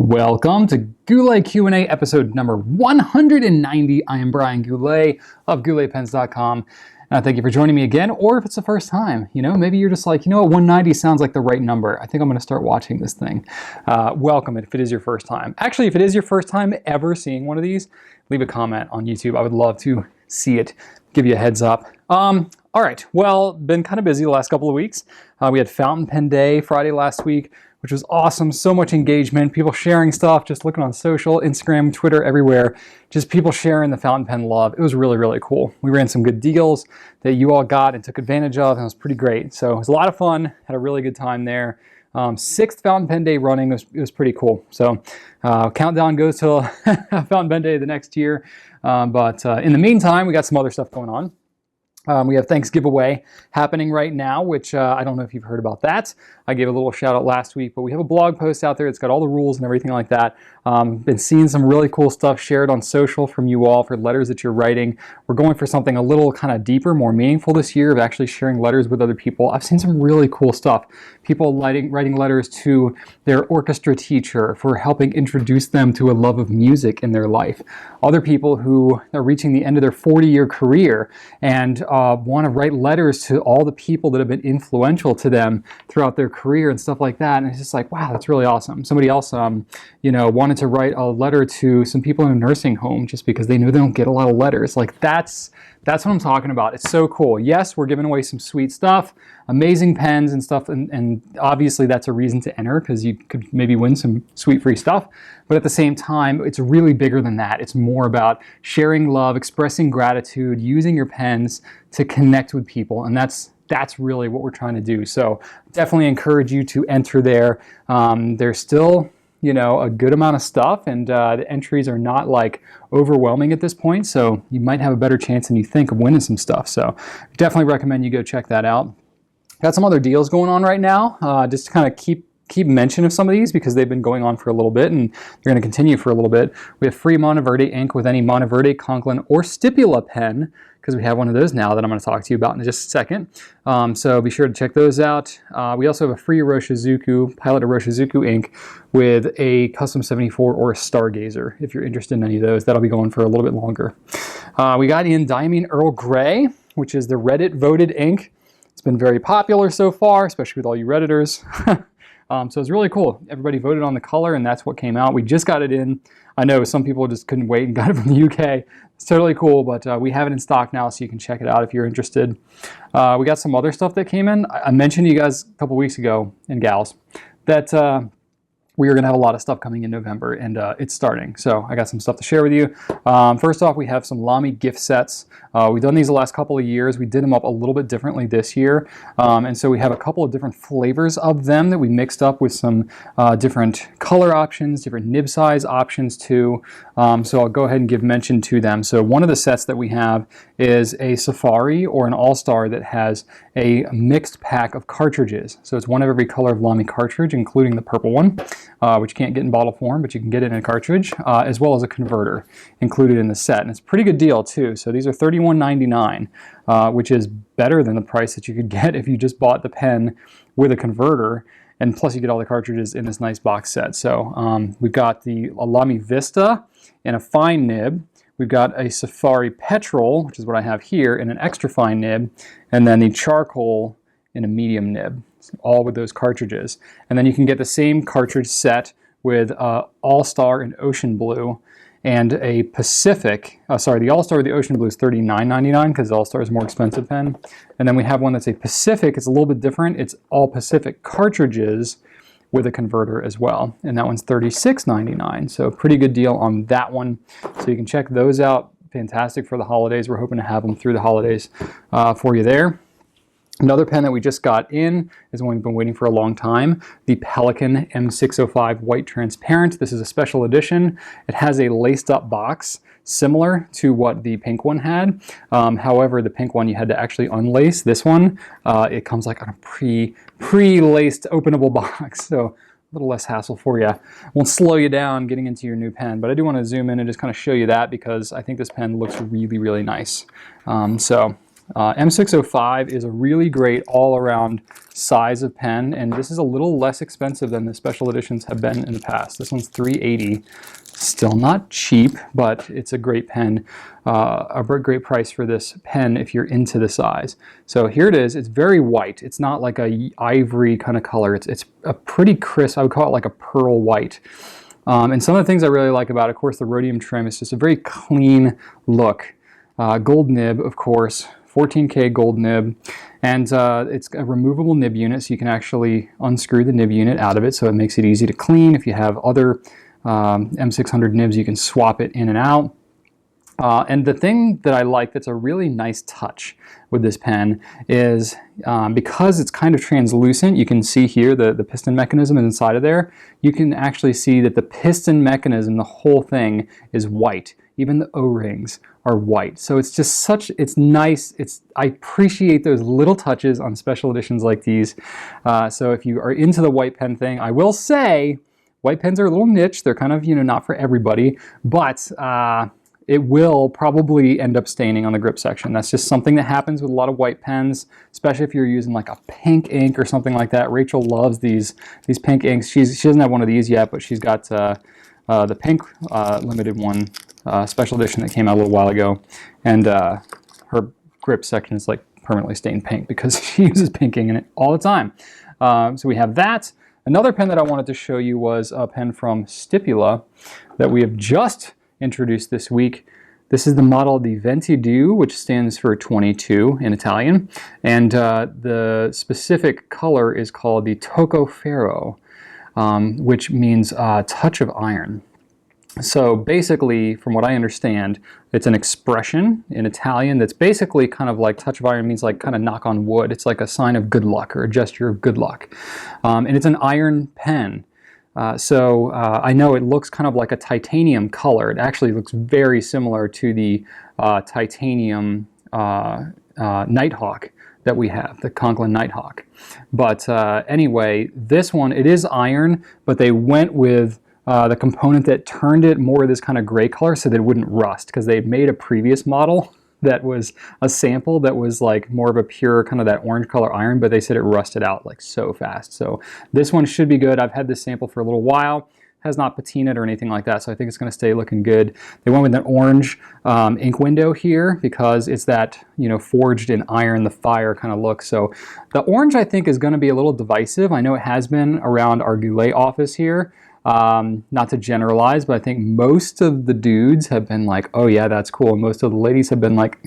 Welcome to Goulet Q&A episode number 190. I am Brian Goulet of gouletpens.com. And I thank you for joining me again, or if it's the first time, maybe you're just like, 190 sounds like the right number. I think I'm going to start watching this thing. Welcome if it is your first time. Actually, if it is your first time ever seeing one of these, leave a comment on YouTube. I would love to see it, give you a heads up. All right, well, been kind of busy the last couple of weeks. We had Fountain Pen Day Friday last week, which was awesome. So much engagement, people sharing stuff, just looking on social, Instagram, Twitter, everywhere. Just people sharing the fountain pen love. It was really, really cool. We ran some good deals that you all got and took advantage of, and it was pretty great. So it was a lot of fun, had a really good time there. 6th Fountain Pen Day running, it was pretty cool. So countdown goes till Fountain Pen Day the next year. But in the meantime, we got some other stuff going on. We have Thanks Giveaway happening right now, which I don't know if you've heard about that. I gave a little shout out last week, but we have a blog post out there. It's got all the rules and everything like that. Been seeing some really cool stuff shared on social from you all for letters that you're writing. We're going for something a little kind of deeper, more meaningful this year of actually sharing letters with other people. I've seen some really cool stuff. People writing letters to their orchestra teacher for helping introduce them to a love of music in their life. Other people who are reaching the end of their 40-year career and want to write letters to all the people that have been influential to them throughout their career and stuff like that. And it's just like, wow, that's really awesome. Somebody else, wanted to write a letter to some people in a nursing home just because they knew they don't get a lot of letters. Like that's what I'm talking about. It's so cool. Yes, we're giving away some sweet stuff, amazing pens and stuff, and obviously that's a reason to enter because you could maybe win some sweet free stuff. But at the same time, it's really bigger than that. It's more about sharing love, expressing gratitude, using your pens to connect with people, and that's really what we're trying to do. So definitely encourage you to enter there. There's still a good amount of stuff, and the entries are not like overwhelming at this point, so you might have a better chance than you think of winning some stuff. So definitely recommend you go check that out. Got some other deals going on right now, just to kind of keep mention of some of these because they've been going on for a little bit and they're going to continue for a little bit. We have free Monteverde ink with any Monteverde, Conklin, or Stipula pen, because we have one of those now that I'm going to talk to you about in just a second. So be sure to check those out. We also have a free Iroshizuku, Pilot Iroshizuku ink with a Custom 74 or a Stargazer. If you're interested in any of those, that'll be going for a little bit longer. We got in Diamine Earl Grey, which is the Reddit voted ink. It's been very popular so far, especially with all you Redditors. So it's really cool. Everybody voted on the color, and that's what came out. We just got it in. I know some people just couldn't wait and got it from the UK. It's totally cool, but we have it in stock now, so you can check it out if you're interested. We got some other stuff that came in. I mentioned to you guys a couple weeks ago, and gals, that we are going to have a lot of stuff coming in November, and it's starting. So I got some stuff to share with you. First off, we have some lamy gift sets. We've done these the last couple of years. We did them up a little bit differently this year. And so we have a couple of different flavors of them that we mixed up with some different color options, different nib size options too. So I'll go ahead and give mention to them. So one of the sets that we have is a Safari or an All-Star that has a mixed pack of cartridges. So it's one of every color of lamy cartridge, including the purple one, which you can't get in bottle form, but you can get it in a cartridge, as well as a converter included in the set. And it's a pretty good deal too. So these are $31.99, which is better than the price that you could get if you just bought the pen with a converter. And plus you get all the cartridges in this nice box set. So we've got the Lamy Vista in a fine nib. We've got a Safari Petrol, which is what I have here, in an extra fine nib, and then the Charcoal in a medium nib, all with those cartridges. And then you can get the same cartridge set with All-Star in Ocean Blue and a Pacific. The All-Star with the Ocean Blue is $39.99 because the All-Star is a more expensive pen. And then we have one that's a Pacific. It's a little bit different. It's all Pacific cartridges with a converter as well, and that one's $36.99. So pretty good deal on that one. So you can check those out. Fantastic for the holidays. We're hoping to have them through the holidays for you there. Another pen that we just got in is one we've been waiting for a long time, the Pelikan M605 White Transparent. This is a special edition. It has a laced up box similar to what the pink one had. However, the pink one you had to actually unlace. This one, it comes like on a pre-laced openable box. So a little less hassle for you. Won't slow you down getting into your new pen, but I do want to zoom in and just kind of show you that because I think this pen looks really, really nice. So M605 is a really great all-around size of pen, and this is a little less expensive than the special editions have been in the past. This one's $380. Still not cheap, but it's a great pen, a great price for this pen if you're into the size. So here it is. It's very white. It's not like a ivory kind of color. It's a pretty crisp, I would call it like a pearl white. And some of the things I really like about it, of course, the rhodium trim is just a very clean look. Gold nib, of course, 14K gold nib, and it's a removable nib unit, so you can actually unscrew the nib unit out of it, so it makes it easy to clean. If you have other M600 nibs, you can swap it in and out. And the thing that I like that's a really nice touch with this pen is because it's kind of translucent, you can see here the piston mechanism inside of there. You can actually see that the piston mechanism, the whole thing, is white. Even the O-rings are white. So it's just it's nice. I appreciate those little touches on special editions like these. So if you are into the white pen thing, I will say white pens are a little niche. They're kind of, not for everybody, but it will probably end up staining on the grip section. That's just something that happens with a lot of white pens, especially if you're using like a pink ink or something like that. Rachel loves these pink inks. She doesn't have one of these yet, but she's got the pink limited one, special edition that came out a little while ago, and her grip section is like permanently stained pink because she uses pink ink in it all the time. So we have that. Another pen that I wanted to show you was a pen from Stipula that we have just introduced this week. This is the model the 22, which stands for 22 in Italian, and the specific color is called the Tocco Ferro, which means touch of iron. So basically, from what I understand, it's an expression in Italian that's basically kind of like touch of iron means like kind of knock on wood. It's like a sign of good luck or a gesture of good luck. And it's an iron pen. So I know it looks kind of like a titanium color. It actually looks very similar to the titanium Nighthawk that we have, the Conklin Nighthawk. But anyway, this one, it is iron, but they went with the component that turned it more this kind of gray color so that it wouldn't rust, because they made a previous model that was a sample that was like more of a pure kind of that orange color iron, but they said it rusted out like so fast. So this one should be good. I've had this sample for a little while. Has not patinaed or anything like that, so I think it's going to stay looking good. They went with an orange ink window here because it's that, forged in iron, the fire kind of look. So the orange, I think, is going to be a little divisive. I know it has been around our Goulet office here. Not to generalize, but I think most of the dudes have been like, oh yeah, that's cool. And most of the ladies have been like,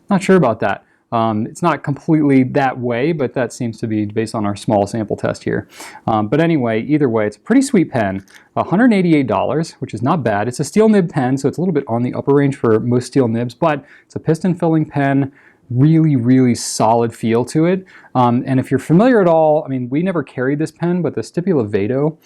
not sure about that. It's not completely that way, but that seems to be based on our small sample test here. But anyway, either way, it's a pretty sweet pen. $188, which is not bad. It's a steel nib pen, so it's a little bit on the upper range for most steel nibs, but it's a piston filling pen. Really, really solid feel to it. And if you're familiar at all, I mean, we never carried this pen, but the Stipula Vado,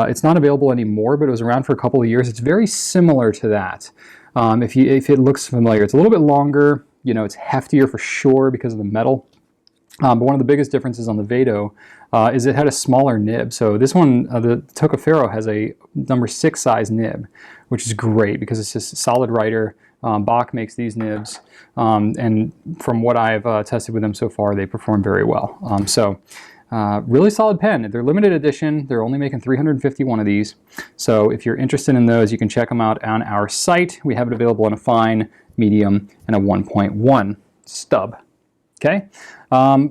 it's not available anymore, but it was around for a couple of years. It's very similar to that. If it looks familiar, it's a little bit longer. It's heftier for sure because of the metal. But one of the biggest differences on the Vado is it had a smaller nib. So this one, the Tocco Ferro, has a number 6 size nib, which is great because it's just a solid writer. Bach makes these nibs, and from what I've tested with them so far, they perform very well. Really solid pen. They're limited edition. They're only making 351 of these. So if you're interested in those, you can check them out on our site. We have it available in a fine, medium, and a 1.1 stub. Okay.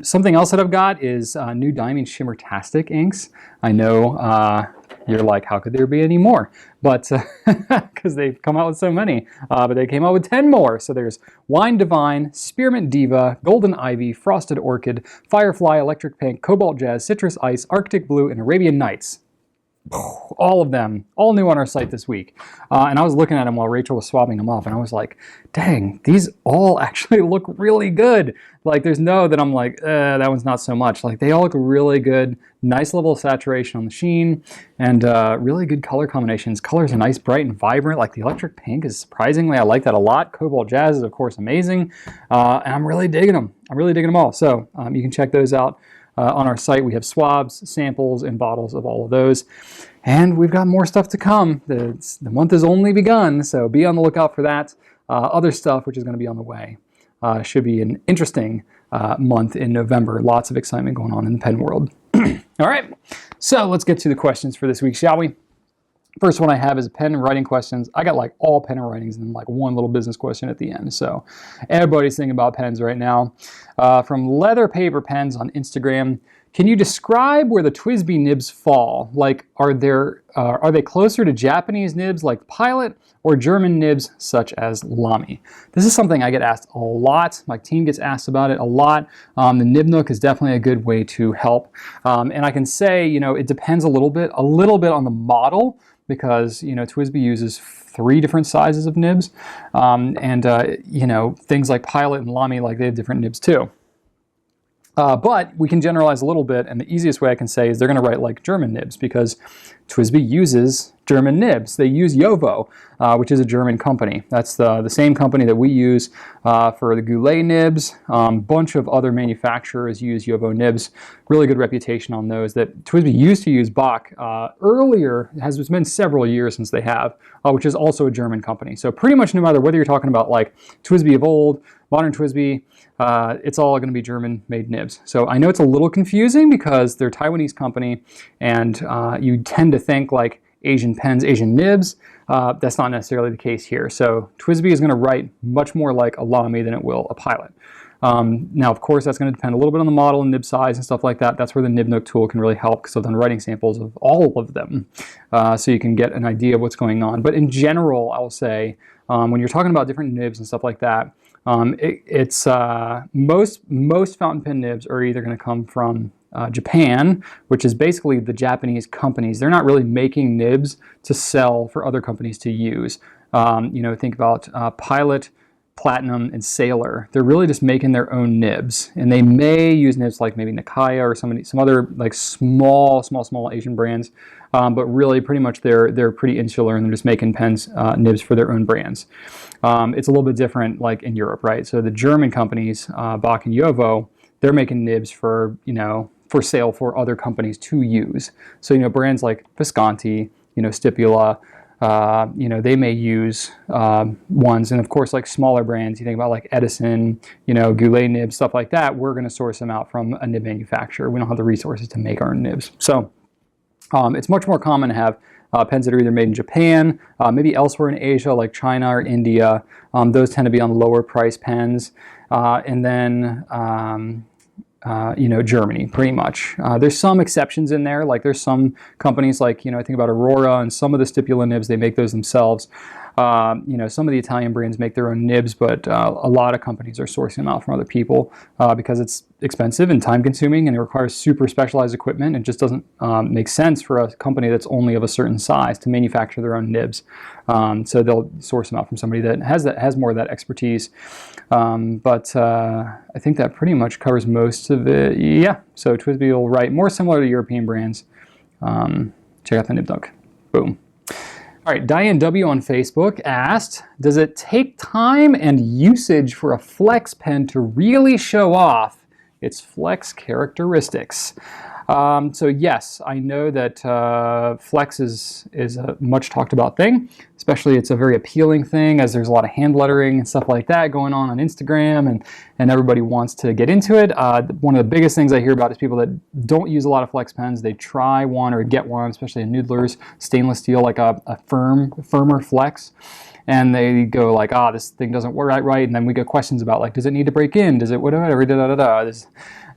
Something else that I've got is new Diamond Shimmertastic inks. I know you're like, how could there be any more? But because they've come out with so many, but they came out with 10 more. So there's Wine Divine, Spearmint Diva, Golden Ivy, Frosted Orchid, Firefly, Electric Pink, Cobalt Jazz, Citrus Ice, Arctic Blue, and Arabian Nights. All of them, all new on our site this week. And I was looking at them while Rachel was swapping them off, and I was like, dang, these all actually look really good. Like, there's no that I'm like, that one's not so much. Like, they all look really good. Nice level of saturation on the sheen, and really good color combinations. Colors are nice, bright, and vibrant. Like, the electric pink is surprisingly, I like that a lot. Cobalt Jazz is, of course, amazing. And I'm really digging them. I'm really digging them all. So you can check those out. On our site, we have swabs, samples, and bottles of all of those. And we've got more stuff to come. The month has only begun, so be on the lookout for that. Other stuff which is going to be on the way. should be an interesting month in November. Lots of excitement going on in the pen world. All right, so let's get to the questions for this week, shall we? First one I have is pen and writing questions. I got like all pen and writings and then like one little business question at the end. So everybody's thinking about pens right now. From leatherpaperpens on Instagram, can you describe where the TWSBI nibs fall? Like, are they closer to Japanese nibs like Pilot or German nibs such as lamy? This is something I get asked a lot. My team gets asked about it a lot. The Nib Nook is definitely a good way to help. And I can say, you know, it depends a little bit on the model, because, you know, TWSBI uses 3 different sizes of nibs, you know, things like Pilot and lamy, like they have different nibs too. But we can generalize a little bit, and the easiest way I can say is they're going to write like German nibs, because TWSBI uses German nibs. They use JOWO, which is a German company. That's the same company that we use for the Goulet nibs. Bunch of other manufacturers use JOWO nibs. Really good reputation on those. That TWSBI used to use Bach earlier. It's been several years since they have, which is also a German company. So pretty much no matter whether you're talking about like TWSBI of old, modern TWSBI, it's all going to be German-made nibs. So I know it's a little confusing because they're a Taiwanese company, and you tend to think like Asian pens, Asian nibs. That's not necessarily the case here. So TWSBI is going to write much more like a lamy than it will a Pilot. Now, of course, that's going to depend a little bit on the model and nib size and stuff like that. That's where the Nib Nook tool can really help, because I've done writing samples of all of them, so you can get an idea of what's going on. But in general, I will say, when you're talking about different nibs and stuff like that, most fountain pen nibs are either going to come from Japan, which is basically the Japanese companies. They're not really making nibs to sell for other companies to use. You know, think about Pilot, Platinum, and Sailor. They're really just making their own nibs, and they may use nibs like maybe Nikaya or some other like small Asian brands, but really pretty much they're pretty insular, and they're just making pens, nibs for their own brands. It's a little bit different like in Europe, right? So the German companies, Bach and JOWO, they're making nibs for, you know, for sale for other companies to use. So, you know, brands like Visconti, you know, Stipula, you know, they may use ones, and of course, like smaller brands, you think about like Edison, you know, Goulet nibs, stuff like that. We're going to source them out from a nib manufacturer. We don't have the resources to make our own nibs. So it's much more common to have pens that are either made in Japan, maybe elsewhere in Asia, like China or India. Those tend to be on lower price pens, and then you know, Germany, pretty much. There's some exceptions in there, like there's some companies like, you know, I think about Aurora and some of the Stipula nibs, they make those themselves. You know, some of the Italian brands make their own nibs, but a lot of companies are sourcing them out from other people because it's expensive and time consuming, and it requires super specialized equipment. It just doesn't make sense for a company that's only of a certain size to manufacture their own nibs. So they'll source them out from somebody that has more of that expertise. But I think that pretty much covers most of it. Yeah, so TWSBI will write more similar to European brands. Check out the Nib Nook. Boom. All right, Diane W on Facebook asked, does it take time and usage for a flex pen to really show off its flex characteristics? So yes, I know that flex is a much talked about thing, especially it's a very appealing thing, as there's a lot of hand lettering and stuff like that going on Instagram, and everybody wants to get into it. One of the biggest things I hear about is people that don't use a lot of flex pens. They try one or get one, especially a Noodler's stainless steel, like a firmer flex, and they go like, this thing doesn't work right, and then we get questions about like, does it need to break in? Does it whatever,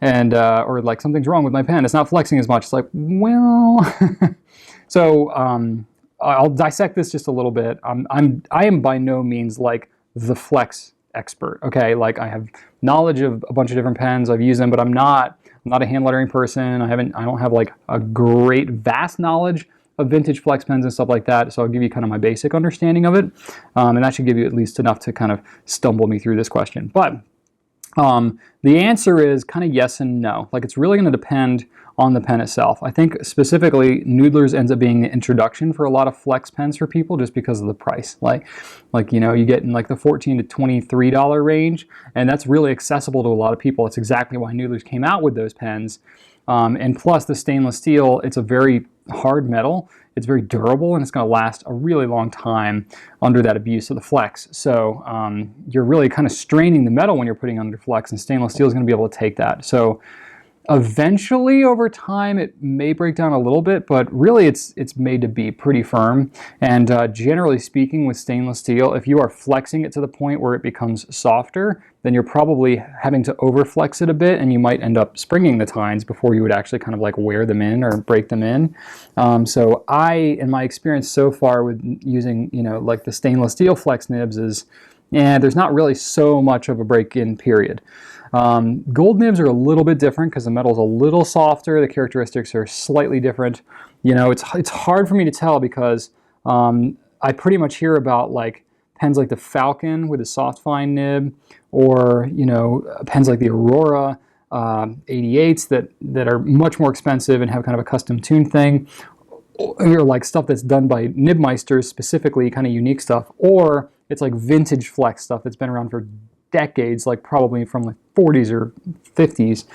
and or like something's wrong with my pen, it's not flexing as much. It's like, well, so I'll dissect this just a little bit. I am by no means like the flex expert. Okay, like I have knowledge of a bunch of different pens. I've used them, but I'm not a hand lettering person. I don't have like a great vast knowledge of vintage flex pens and stuff like that. So I'll give you kind of my basic understanding of it, and that should give you at least enough to kind of stumble me through this question. But the answer is kind of yes and no. Like it's really going to depend on the pen itself. I think specifically Noodler's ends up being the introduction for a lot of flex pens for people just because of the price. Like you know, you get in like the $14 to $23 range, and that's really accessible to a lot of people. It's exactly why Noodler's came out with those pens. And plus the stainless steel, it's a very hard metal. it's very durable and it's going to last a really long time under that abuse of the flex. So you're really kind of straining the metal when you're putting under flex, and stainless steel is going to be able to take that. So eventually, over time, it may break down a little bit, but really it's made to be pretty firm. And generally speaking, with stainless steel, if you are flexing it to the point where it becomes softer, then you're probably having to overflex it a bit, and you might end up springing the tines before you would actually kind of like wear them in or break them in. So in my experience so far with using, like the stainless steel flex nibs is, there's not really so much of a break-in period. Gold nibs are a little bit different because the metal is a little softer. The characteristics are slightly different. It's hard for me to tell because I pretty much hear about like pens like the Falcon with a soft fine nib, or pens like the Aurora 88s that are much more expensive and have kind of a custom tune thing, or like stuff that's done by nibmeisters specifically, kind of unique stuff, or it's like vintage flex stuff that's been around for decades, like probably from the 40s or 50s,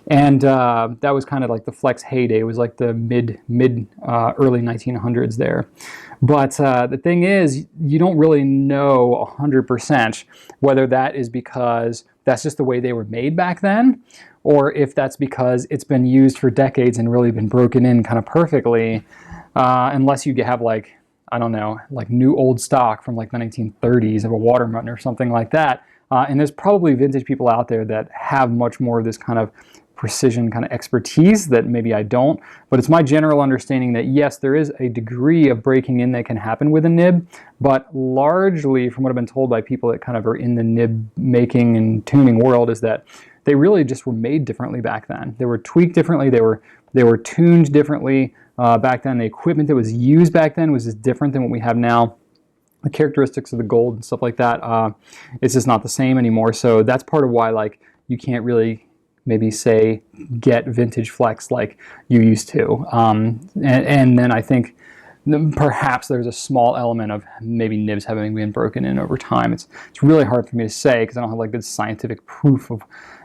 and that was kind of like the flex heyday. It was like the mid early 1900s there. But the thing is, you don't really know 100% whether that is because that's just the way they were made back then, or if that's because it's been used for decades and really been broken in kind of perfectly, unless you have like, I don't know, like new old stock from like the 1930s of a Waterman or something like that. And there's probably vintage people out there that have much more of this kind of precision kind of expertise that maybe I don't. But it's my general understanding that yes, there is a degree of breaking in that can happen with a nib, but largely from what I've been told by people that kind of are in the nib making and tuning world is that they really just were made differently back then. They were tweaked differently. They were tuned differently back then. The equipment that was used back then was just different than what we have now. The characteristics of the gold and stuff like that, it's just not the same anymore. So that's part of why like you can't really maybe say get vintage flex like you used to. And then I think perhaps there's a small element of maybe nibs having been broken in over time. It's really hard for me to say because I don't have like good scientific proof of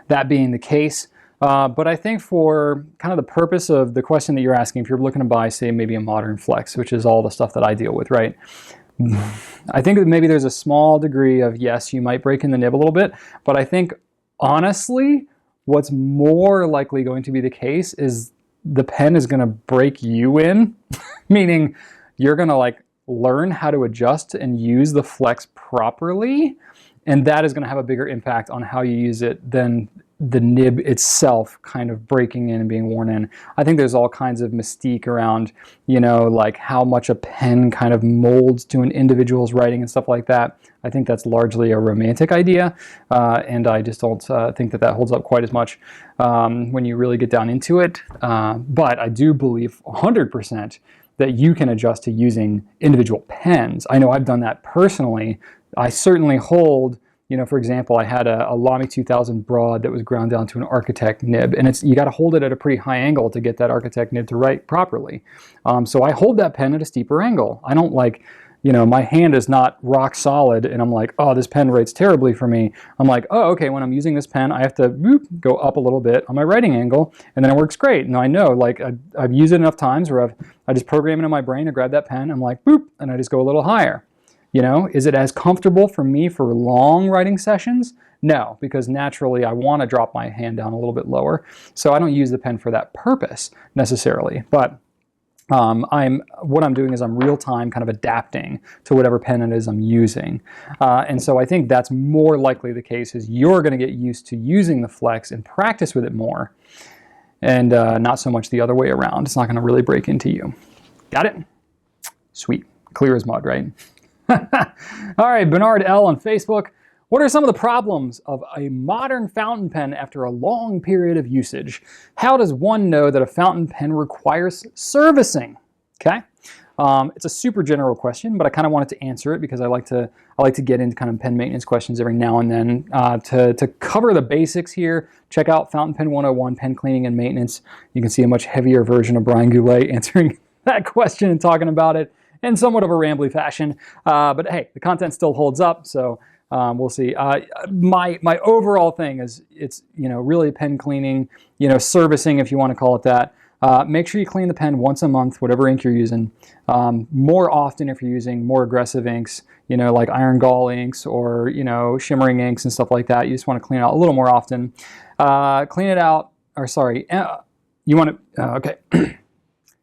that being the case. But I think for kind of the purpose of the question that you're asking, if you're looking to buy, say, maybe a modern flex, which is all the stuff that I deal with, right? I think that maybe there's a small degree of, yes, you might break in the nib a little bit, but I think, honestly, what's more likely going to be the case is the pen is going to break you in, meaning you're going to like learn how to adjust and use the flex properly, and that is going to have a bigger impact on how you use it than the nib itself kind of breaking in and being worn in. I think there's all kinds of mystique around, like how much a pen kind of molds to an individual's writing and stuff like that. I think that's largely a romantic idea, and I just don't think that holds up quite as much when you really get down into it. But I do believe 100% that you can adjust to using individual pens. I know I've done that personally. I certainly hold, for example, I had a Lamy 2000 broad that was ground down to an Architect nib, and you got to hold it at a pretty high angle to get that Architect nib to write properly. So I hold that pen at a steeper angle. I don't like, my hand is not rock solid, and I'm like, oh, this pen writes terribly for me. I'm like, oh, okay, when I'm using this pen, I have to go up a little bit on my writing angle, and then it works great. And I know, like, I've used it enough times where I just program it in my brain to grab that pen, I'm like, boop, and I just go a little higher. Is it as comfortable for me for long writing sessions? No, because naturally I want to drop my hand down a little bit lower. So I don't use the pen for that purpose necessarily. But what I'm doing is I'm real time kind of adapting to whatever pen it is I'm using. And so I think that's more likely the case is you're going to get used to using the flex and practice with it more, and not so much the other way around. It's not going to really break into you. Got it? Sweet. Clear as mud, right? All right, Bernard L. on Facebook. What are some of the problems of a modern fountain pen after a long period of usage? How does one know that a fountain pen requires servicing? Okay, it's a super general question, but I kind of wanted to answer it because I like to get into kind of pen maintenance questions every now and then. To cover the basics here, check out Fountain Pen 101, Pen Cleaning and Maintenance. You can see a much heavier version of Brian Goulet answering that question and talking about it in somewhat of a rambly fashion, but hey, the content still holds up, so we'll see. My overall thing is it's really pen cleaning, servicing if you want to call it that. Make sure you clean the pen once a month, whatever ink you're using. More often if you're using more aggressive inks, like iron gall inks or, shimmering inks and stuff like that. You just want to clean it out a little more often. Clean it out, or sorry, you want to, okay.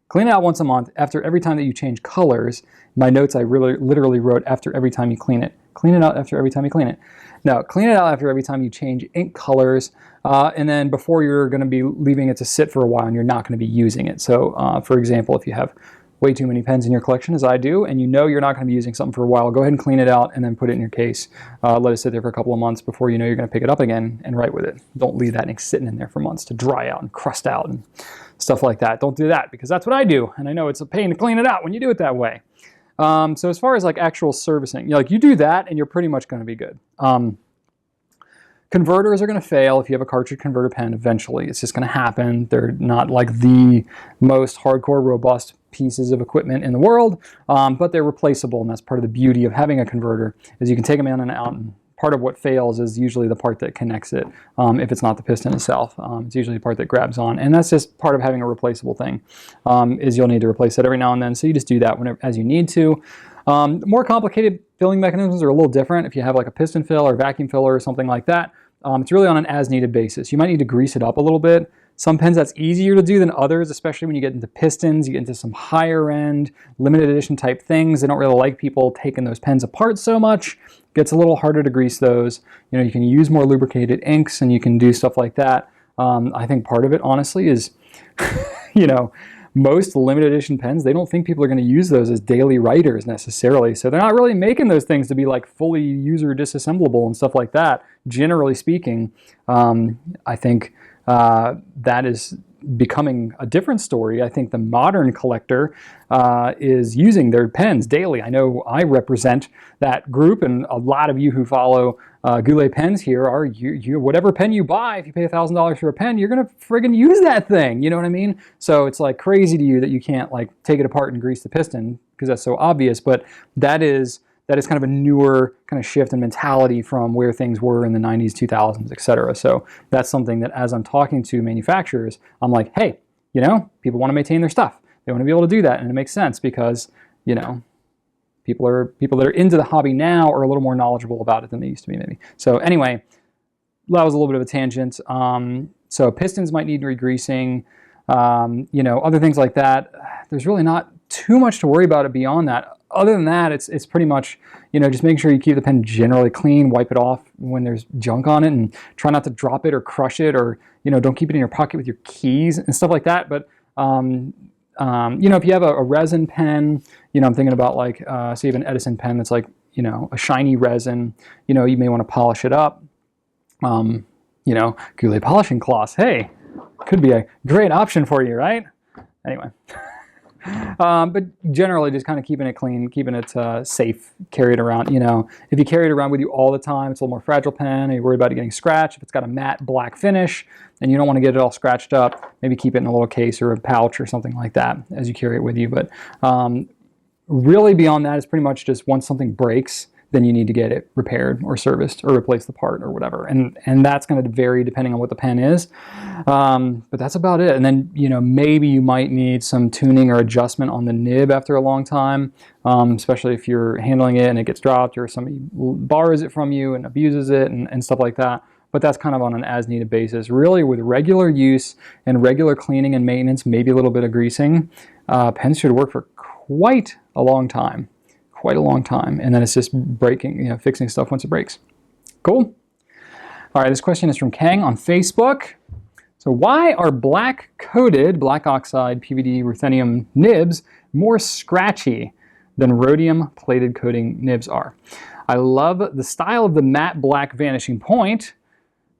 Clean it out once a month after every time that you change colors. My notes I literally wrote after every time you clean it. Clean it out after every time you clean it. No, clean it out after every time you change ink colors, and then before you're going to be leaving it to sit for a while and you're not going to be using it. So, for example, if you have way too many pens in your collection, as I do, and you're not going to be using something for a while, go ahead and clean it out and then put it in your case. Let it sit there for a couple of months before you're going to pick it up again and write with it. Don't leave that ink sitting in there for months to dry out and crust out and stuff like that. Don't do that, because that's what I do, and I know it's a pain to clean it out when you do it that way. So as far as like actual servicing, you do that and you're pretty much going to be good. Converters are going to fail if you have a cartridge converter pen eventually. It's just going to happen. They're not like the most hardcore, robust pieces of equipment in the world, but they're replaceable, and that's part of the beauty of having a converter, is you can take them in and out, and part of what fails is usually the part that connects it. If it's not the piston itself, it's usually the part that grabs on, and that's just part of having a replaceable thing, is you'll need to replace it every now and then, so you just do that whenever as you need to. More complicated filling mechanisms are a little different. If you have like a piston fill or vacuum filler or something like that, it's really on an as-needed basis. You might need to grease it up a little bit. Some pens that's easier to do than others, especially when you get into pistons, you get into some higher end, limited edition type things. They don't really like people taking those pens apart so much. It gets a little harder to grease those. You can use more lubricated inks and you can do stuff like that. I think part of it, honestly, is, most limited edition pens, they don't think people are going to use those as daily writers necessarily. So they're not really making those things to be like fully user disassemblable and stuff like that. Generally speaking, I think that is becoming a different story. I think the modern collector is using their pens daily. I know I represent that group, and a lot of you who follow Goulet Pens here are whatever pen you buy, if you pay $1,000 for a pen, you're gonna friggin' use that thing. You know what I mean? So it's like crazy to you that you can't like take it apart and grease the piston, because that's so obvious. But that is kind of a newer kind of shift in mentality from where things were in the 90s, 2000s, etc. So that's something that as I'm talking to manufacturers, I'm like, hey, people want to maintain their stuff. They want to be able to do that, and it makes sense because, people that are into the hobby now are a little more knowledgeable about it than they used to be, maybe. So anyway, that was a little bit of a tangent. So pistons might need regreasing, other things like that. There's really not too much to worry about it beyond that. Other than that, it's pretty much, just make sure you keep the pen generally clean, wipe it off when there's junk on it, and try not to drop it or crush it, or, don't keep it in your pocket with your keys and stuff like that. But, if you have a resin pen, I'm thinking about like, say you have an Edison pen that's like, a shiny resin, you may want to polish it up. Goulet polishing cloths, hey, could be a great option for you, right? Anyway. But generally just kind of keeping it clean, keeping it safe, carry it around. If you carry it around with you all the time, it's a little more fragile pen, and you're worried about it getting scratched. If it's got a matte black finish and you don't want to get it all scratched up, maybe keep it in a little case or a pouch or something like that as you carry it with you. But really beyond that, it's pretty much just once something breaks, then you need to get it repaired or serviced or replace the part or whatever. And that's going to vary depending on what the pen is. But that's about it. And then, maybe you might need some tuning or adjustment on the nib after a long time, especially if you're handling it and it gets dropped or somebody borrows it from you and abuses it and stuff like that. But that's kind of on an as-needed basis. Really, with regular use and regular cleaning and maintenance, maybe a little bit of greasing, pens should work for quite a long time. And then it's just breaking, fixing stuff once it breaks. Cool. All right, this question is from Kang on Facebook. So why are black oxide PVD ruthenium nibs more scratchy than rhodium plated coating nibs are? I love the style of the matte black vanishing point,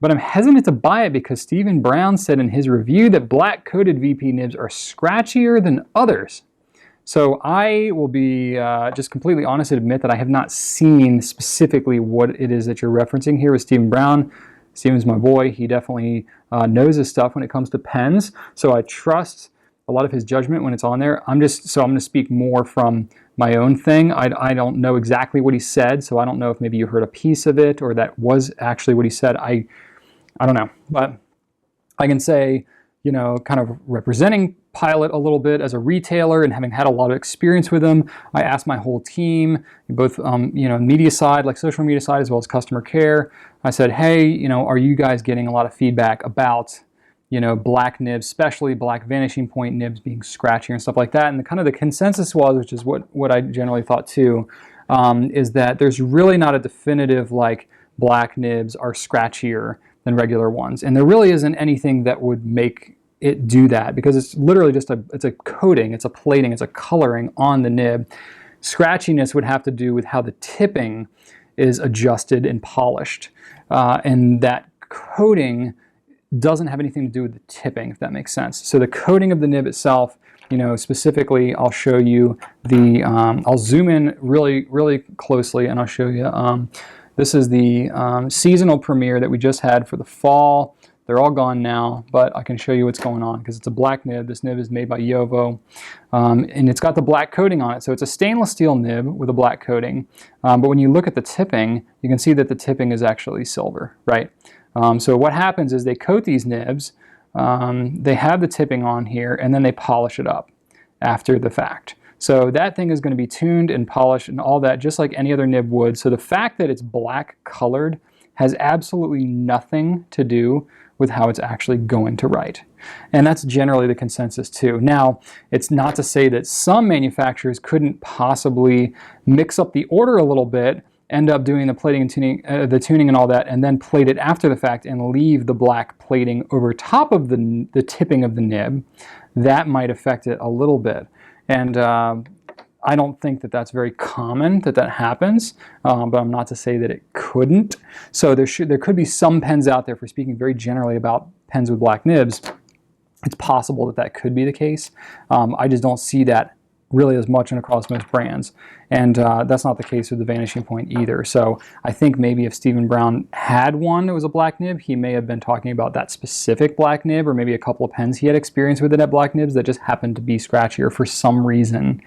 but I'm hesitant to buy it because Stephen Brown said in his review that black coated VP nibs are scratchier than others. So I will be just completely honest and admit that I have not seen specifically what it is that you're referencing here with Stephen Brown. Stephen's my boy. He definitely knows his stuff when it comes to pens. So I trust a lot of his judgment when it's on there. I'm going to speak more from my own thing. I don't know exactly what he said, so I don't know if maybe you heard a piece of it or that was actually what he said. I don't know. But I can say, kind of representing Pilot a little bit as a retailer and having had a lot of experience with them, I asked my whole team, both media side, like social media side, as well as customer care. I said, hey, are you guys getting a lot of feedback about black nibs, especially black vanishing point nibs being scratchier and stuff like that? And the consensus was, which is what I generally thought too, is that there's really not a definitive like black nibs are scratchier than regular ones, and there really isn't anything that would make it do that, because it's literally just it's a coating, it's a plating, it's a coloring on the nib. Scratchiness would have to do with how the tipping is adjusted and polished, and that coating doesn't have anything to do with the tipping, if that makes sense. So the coating of the nib itself, specifically, I'll show you I'll zoom in really closely, and I'll show you. This is the seasonal premiere that we just had for the fall. They're all gone now, but I can show you what's going on because it's a black nib. This nib is made by Yovo, and it's got the black coating on it. So it's a stainless steel nib with a black coating, but when you look at the tipping, you can see that the tipping is actually silver, right? So what happens is they coat these nibs, they have the tipping on here, and then they polish it up after the fact. So that thing is going to be tuned and polished and all that, just like any other nib would. So the fact that it's black colored has absolutely nothing to do with how it's actually going to write. And that's generally the consensus too. Now, it's not to say that some manufacturers couldn't possibly mix up the order a little bit, end up doing the plating and tuning, the tuning and all that, and then plate it after the fact and leave the black plating over top of the tipping of the nib. That might affect it a little bit. And I don't think that that's very common that happens, but I'm not to say that it couldn't. So there could be some pens out there, for speaking very generally about pens with black nibs, it's possible that could be the case. I just don't see that really as much and across most brands. And that's not the case with the Vanishing Point either. So I think maybe if Stephen Brown had one that was a black nib, he may have been talking about that specific black nib, or maybe a couple of pens he had experience with that had black nibs that just happened to be scratchier for some reason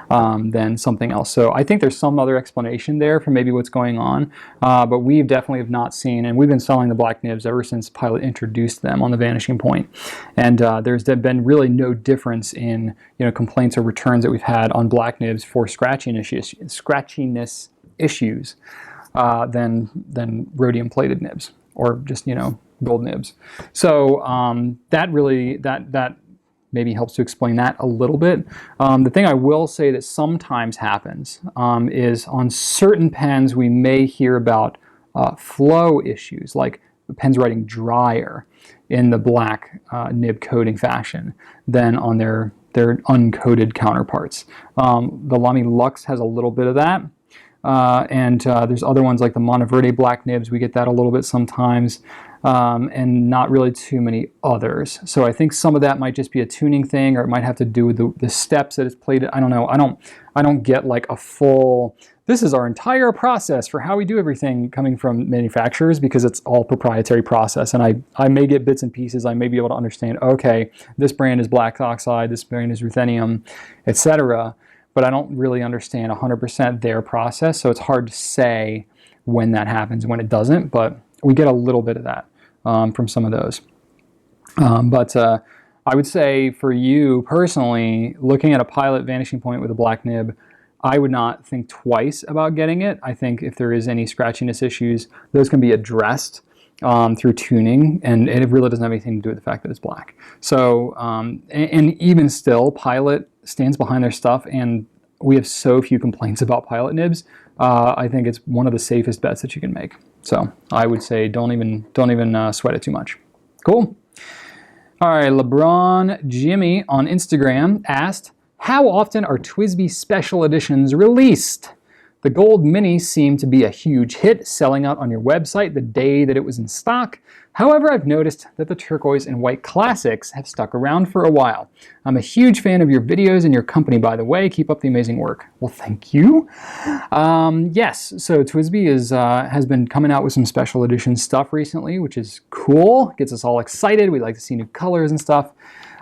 than something else. So I think there's some other explanation there for maybe what's going on, but we definitely have not seen, and we've been selling the black nibs ever since Pilot introduced them on the Vanishing Point. And there's been really no difference in complaints or returns that we've had on black nibs for scratchiness issues than rhodium plated nibs or just gold nibs. So that maybe helps to explain that a little bit. The thing I will say that sometimes happens is on certain pens we may hear about flow issues, like the pen's writing drier in the black nib coating fashion than on their uncoated counterparts. The Lamy Lux has a little bit of that, and there's other ones like the Monteverde black nibs. We get that a little bit sometimes, and not really too many others. So I think some of that might just be a tuning thing, or it might have to do with the steps that it's played. I don't know. I don't get like a full, this is our entire process for how we do everything coming from manufacturers, because it's all proprietary process. And I may get bits and pieces. I may be able to understand, okay, this brand is black oxide, this brand is Ruthenium, etc. But I don't really understand 100% their process. So it's hard to say when that happens and when it doesn't. But we get a little bit of that from some of those. But I would say for you personally, looking at a Pilot Vanishing Point with a black nib, I would not think twice about getting it. I think if there is any scratchiness issues, those can be addressed through tuning, and it really doesn't have anything to do with the fact that it's black. So, and even still, Pilot stands behind their stuff, and we have so few complaints about Pilot nibs. I think it's one of the safest bets that you can make. So I would say don't even sweat it too much. Cool. All right, LeBron Jimmy on Instagram asked, how often are TWSBI Special Editions released? The gold mini seemed to be a huge hit, selling out on your website the day that it was in stock. However, I've noticed that the turquoise and white classics have stuck around for a while. I'm a huge fan of your videos and your company, by the way. Keep up the amazing work. Well, thank you. Yes, so TWSBI has been coming out with some special edition stuff recently, which is cool. Gets us all excited. We like to see new colors and stuff.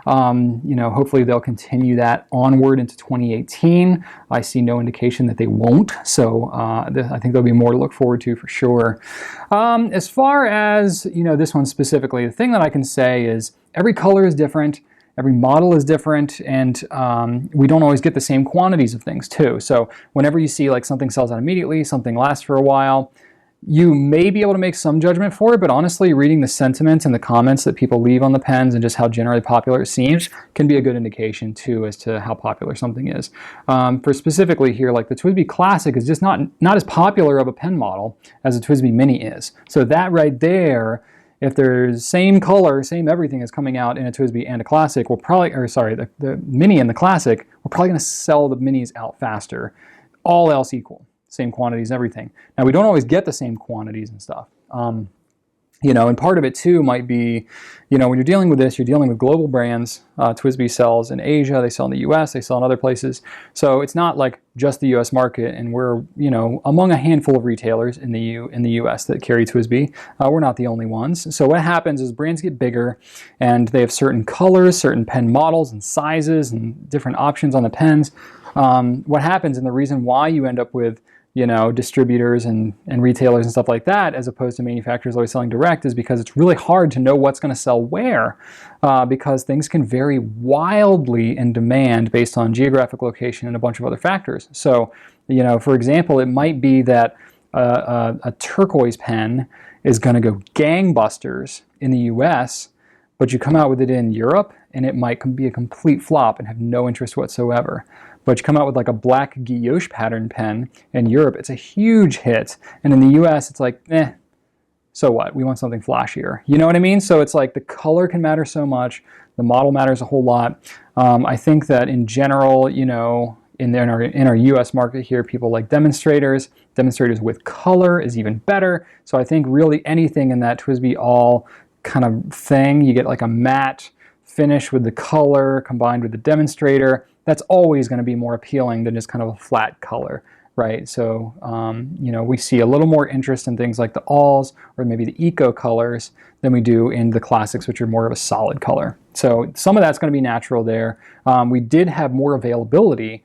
Hopefully they'll continue that onward into 2018. I see no indication that they won't, so I think there'll be more to look forward to for sure. As far as, this one specifically, the thing that I can say is every color is different. every model is different, and we don't always get the same quantities of things too. So whenever you see like something sells out immediately, something lasts for a while, you may be able to make some judgment for it, but honestly, reading the sentiments and the comments that people leave on the pens and just how generally popular it seems can be a good indication too as to how popular something is. For specifically here, like the TWSBI Classic is just not as popular of a pen model as the TWSBI Mini is. So that right there, if there's same color, same everything is coming out in a TWSBI and a Classic, we'll probably, or sorry, the Mini and the Classic, we're probably going to sell the Minis out faster, all else equal. Same quantities, everything. Now, we don't always get the same quantities and stuff. You know, and part of it too might be, you know, when you're dealing with this, you're dealing with global brands. TWSBI sells in Asia, they sell in the US, they sell in other places. So it's not like just the US market, and we're, you know, among a handful of retailers in the US that carry TWSBI. We're not the only ones. So what happens is brands get bigger, and they have certain colors, certain pen models and sizes, and different options on the pens. What happens, and the reason why you end up with, you know, distributors and retailers and stuff like that, as opposed to manufacturers always selling direct, is because it's really hard to know what's going to sell where, because things can vary wildly in demand based on geographic location and a bunch of other factors. So, you know, for example, it might be that a turquoise pen is going to go gangbusters in the US, but you come out with it in Europe and it might be a complete flop and have no interest whatsoever. But you come out with like a black guilloche pattern pen in Europe, it's a huge hit. And in the US, it's like, so what? We want something flashier. You know what I mean? So it's like the color can matter so much. The model matters a whole lot. I think that in general, you know, in our US market here, people like demonstrators. Demonstrators with color is even better. So I think really anything in that TWSBI all kind of thing, you get like a matte finish with the color combined with the demonstrator, that's always going to be more appealing than just kind of a flat color, right? So, you know, we see a little more interest in things like the alls or maybe the eco colors than we do in the classics, which are more of a solid color. So some of that's going to be natural there. We did have more availability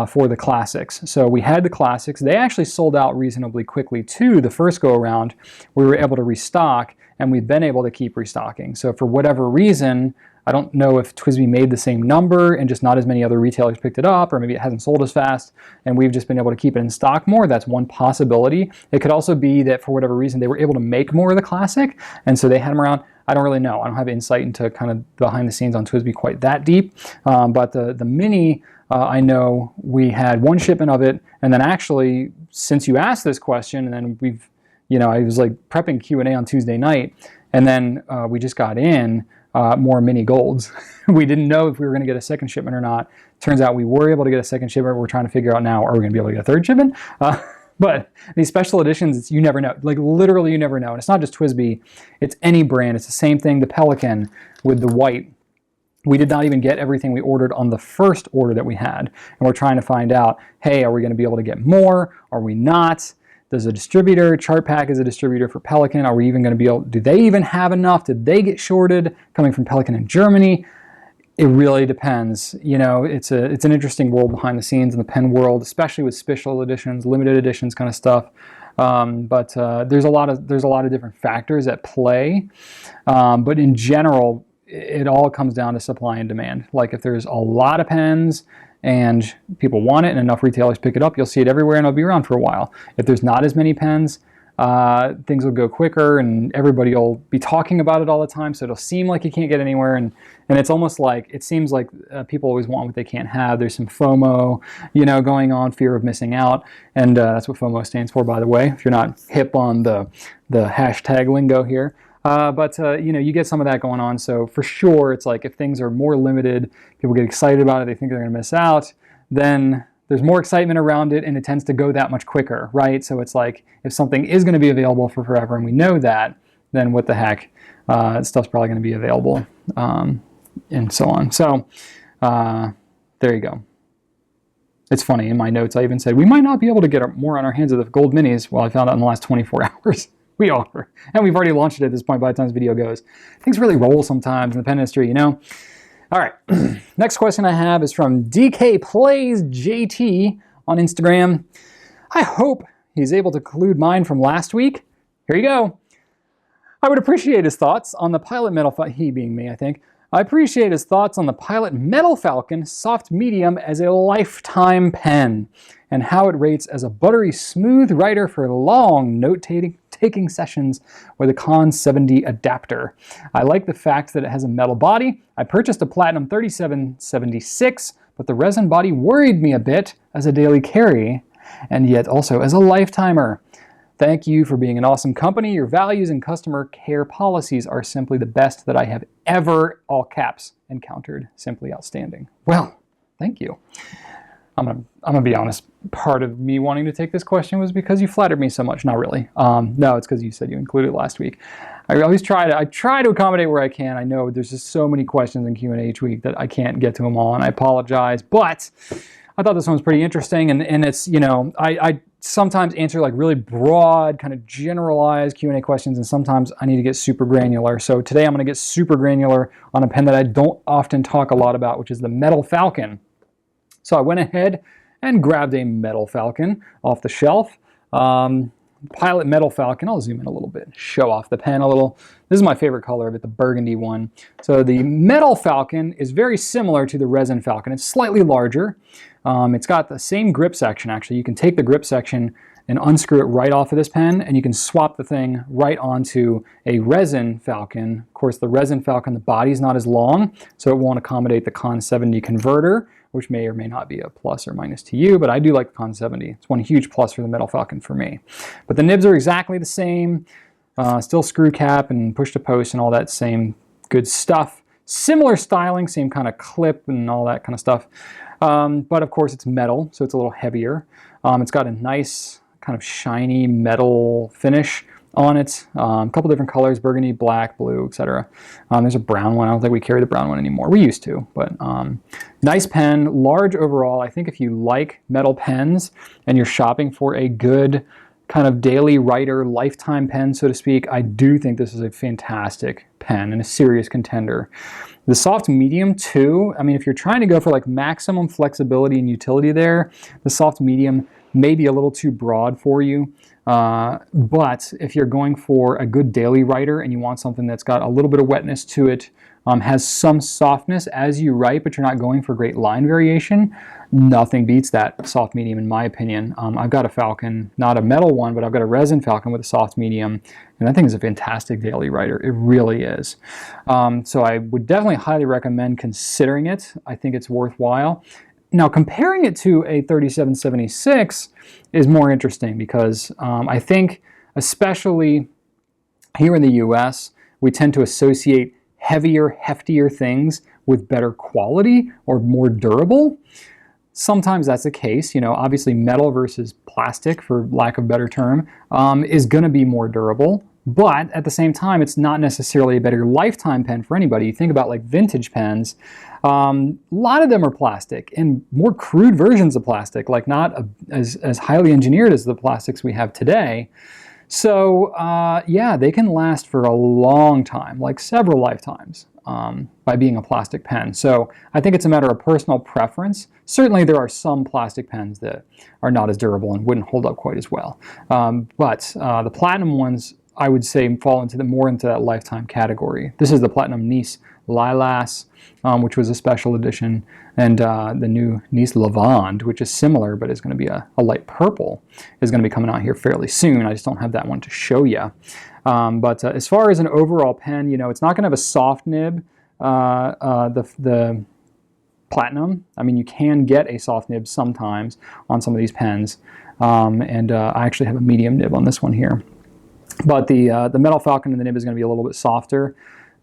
for the classics. So we had the classics. They actually sold out reasonably quickly too the first go around. We were able to restock, and we've been able to keep restocking. So for whatever reason, I don't know if TWSBI made the same number and just not as many other retailers picked it up, or maybe it hasn't sold as fast and we've just been able to keep it in stock more. That's one possibility. It could also be that for whatever reason they were able to make more of the classic, and so they had them around. I don't really know. I don't have insight into kind of behind the scenes on TWSBI quite that deep. But the Mini, I know we had one shipment of it, and then actually, since you asked this question, and then we've, you know, I was like prepping Q&A on Tuesday night, and then we just got in more Mini Golds. We didn't know if we were going to get a second shipment or not. Turns out we were able to get a second shipment. We're trying to figure out now, are we going to be able to get a third shipment? But these special editions, you never know. Like literally you never know. And it's not just TWSBI, it's any brand. It's the same thing, the Pelican with the white. We did not even get everything we ordered on the first order that we had. And we're trying to find out, hey, are we going to be able to get more? Are we not? Does a distributor, Chartpak is a distributor for Pelican, are we even going to be able, do they even have enough? Did they get shorted coming from Pelican in Germany? It really depends. You know, it's an interesting world behind the scenes in the pen world, especially with special editions, limited editions kind of stuff. But there's a lot of different factors at play. But in general, it all comes down to supply and demand. Like if there's a lot of pens and people want it and enough retailers pick it up, you'll see it everywhere and it'll be around for a while. If there's not as many pens, things will go quicker and everybody will be talking about it all the time, so it'll seem like you can't get anywhere, and it's almost like, it seems like people always want what they can't have. There's some FOMO, you know, going on, fear of missing out, and that's what FOMO stands for, by the way, if you're not hip on the hashtag lingo here. You know, you get some of that going on, so for sure it's like if things are more limited, people get excited about it, they think they're going to miss out, then there's more excitement around it and it tends to go that much quicker, right? So it's like if something is going to be available for forever and we know that, then what the heck, stuff's probably going to be available, and so on. So there you go. It's funny, in my notes I even said we might not be able to get more on our hands of the gold minis. Well, I found out in the last 24 hours. We are. And we've already launched it at this point by the time this video goes. Things really roll sometimes in the pen industry, you know? All right. Next question I have is from dkplaysjt on Instagram. I hope he's able to include mine from last week. Here you go. I would appreciate his thoughts on the Pilot Metal Falcon, he being me, I think, I appreciate his thoughts on the Pilot Metal Falcon soft medium as a lifetime pen, and how it rates as a buttery smooth writer for long note-taking sessions with a Con 70 adapter. I like the fact that it has a metal body. I purchased a Platinum 3776, but the resin body worried me a bit as a daily carry, and yet also as a lifetimer. Thank you for being an awesome company. Your values and customer care policies are simply the best that I have ever, all caps, encountered. Simply outstanding. Well, thank you. I'm gonna be honest. Part of me wanting to take this question was because you flattered me so much. Not really. No, it's because you said you included it last week. I try to accommodate where I can. I know there's just so many questions in Q&A each week that I can't get to them all, and I apologize. But I thought this one was pretty interesting, and it's, you know, I sometimes answer like really broad, kind of generalized Q&A questions, and sometimes I need to get super granular. So today I'm going to get super granular on a pen that I don't often talk a lot about, which is the Metal Falcon. So I went ahead and grabbed a Metal Falcon off the shelf. Pilot Metal Falcon. I'll zoom in a little bit, show off the pen a little. This is my favorite color of it, the burgundy one. So the Metal Falcon is very similar to the Resin Falcon. It's slightly larger. It's got the same grip section, actually. You can take the grip section and unscrew it right off of this pen, and you can swap the thing right onto a Resin Falcon. Of course, the Resin Falcon, the body's not as long, so it won't accommodate the Con 70 converter, which may or may not be a plus or minus to you, but I do like the Con 70. It's one huge plus for the Metal Falcon for me. But the nibs are exactly the same, still screw cap and push to post and all that same good stuff. Similar styling, same kind of clip and all that kind of stuff. But of course it's metal, so it's a little heavier. It's got a nice kind of shiny metal finish on it. A couple different colors, burgundy, black, blue, etc. There's a brown one. I don't think we carry the brown one anymore. We used to, but nice pen, large overall. I think if you like metal pens and you're shopping for a good kind of daily writer, lifetime pen, so to speak, I do think this is a fantastic pen and a serious contender. The soft medium too, I mean, if you're trying to go for like maximum flexibility and utility there, the soft medium may be a little too broad for you. But if you're going for a good daily writer and you want something that's got a little bit of wetness to it, has some softness as you write, but you're not going for great line variation, nothing beats that soft medium in my opinion. I've got a Falcon, not a metal one, but I've got a Resin Falcon with a soft medium, and I think it's a fantastic daily writer. It really is. So I would definitely highly recommend considering it. I think it's worthwhile. Now, comparing it to a 3776 is more interesting because I think, especially here in the US, we tend to associate heavier, heftier things with better quality or more durable. Sometimes that's the case. You know, obviously metal versus plastic, for lack of a better term, is going to be more durable. But at the same time, it's not necessarily a better lifetime pen for anybody. You think about like vintage pens, a lot of them are plastic and more crude versions of plastic, like not as highly engineered as the plastics we have today. So yeah, they can last for a long time, like several lifetimes, by being a plastic pen. So I think it's a matter of personal preference. Certainly there are some plastic pens that are not as durable and wouldn't hold up quite as well. But the platinum ones, I would say, fall into more into that lifetime category. This is the Platinum Nice Lilas, which was a special edition, and the new Nice Lavande, which is similar but is going to be a light purple, is going to be coming out here fairly soon. I just don't have that one to show you. But as far as an overall pen, you know, it's not going to have a soft nib. The Platinum, I mean, you can get a soft nib sometimes on some of these pens, and I actually have a medium nib on this one here. But the Metal Falcon and the nib is going to be a little bit softer.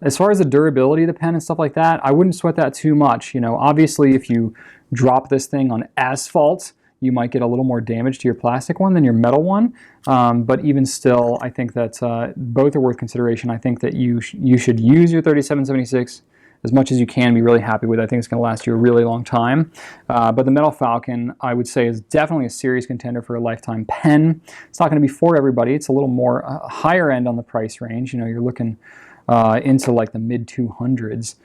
As far as the durability of the pen and stuff like that, I wouldn't sweat that too much. You know, obviously if you drop this thing on asphalt, you might get a little more damage to your plastic one than your metal one. But even still, I think that both are worth consideration. I think that you should use your 3776 as much as you can, be really happy with it. I think it's going to last you a really long time. But the Metal Falcon, I would say, is definitely a serious contender for a lifetime pen. It's not going to be for everybody. It's a little more higher end on the price range. You know, you're looking into like the mid 200s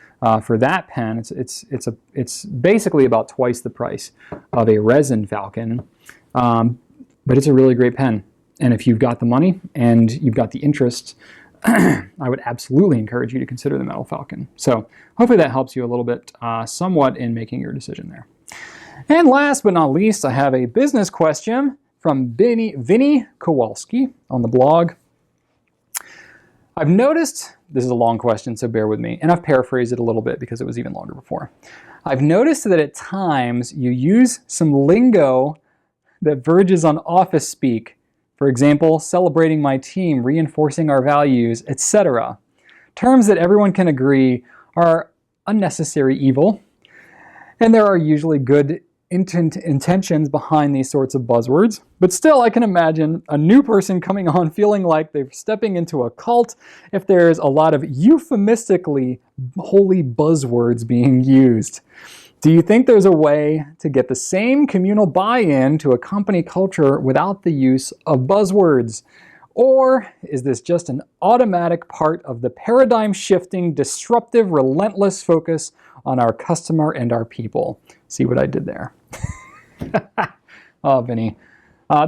for that pen. It's basically about twice the price of a Resin Falcon, but it's a really great pen. And if you've got the money and you've got the interest, I would absolutely encourage you to consider the Metal Falcon. So hopefully that helps you a little bit, somewhat in making your decision there. And last but not least, I have a business question from Vinniekowalski on the blog. I've noticed, this is a long question, so bear with me, and I've paraphrased it a little bit because it was even longer before. I've noticed that at times you use some lingo that verges on office speak. For example, celebrating my team, reinforcing our values, etc. Terms that everyone can agree are unnecessary evil, and there are usually good intentions behind these sorts of buzzwords, but still I can imagine a new person coming on feeling like they're stepping into a cult if there's a lot of euphemistically holy buzzwords being used. Do you think there's a way to get the same communal buy-in to a company culture without the use of buzzwords? Or is this just an automatic part of the paradigm-shifting, disruptive, relentless focus on our customer and our people? See what I did there? Oh, Vinny.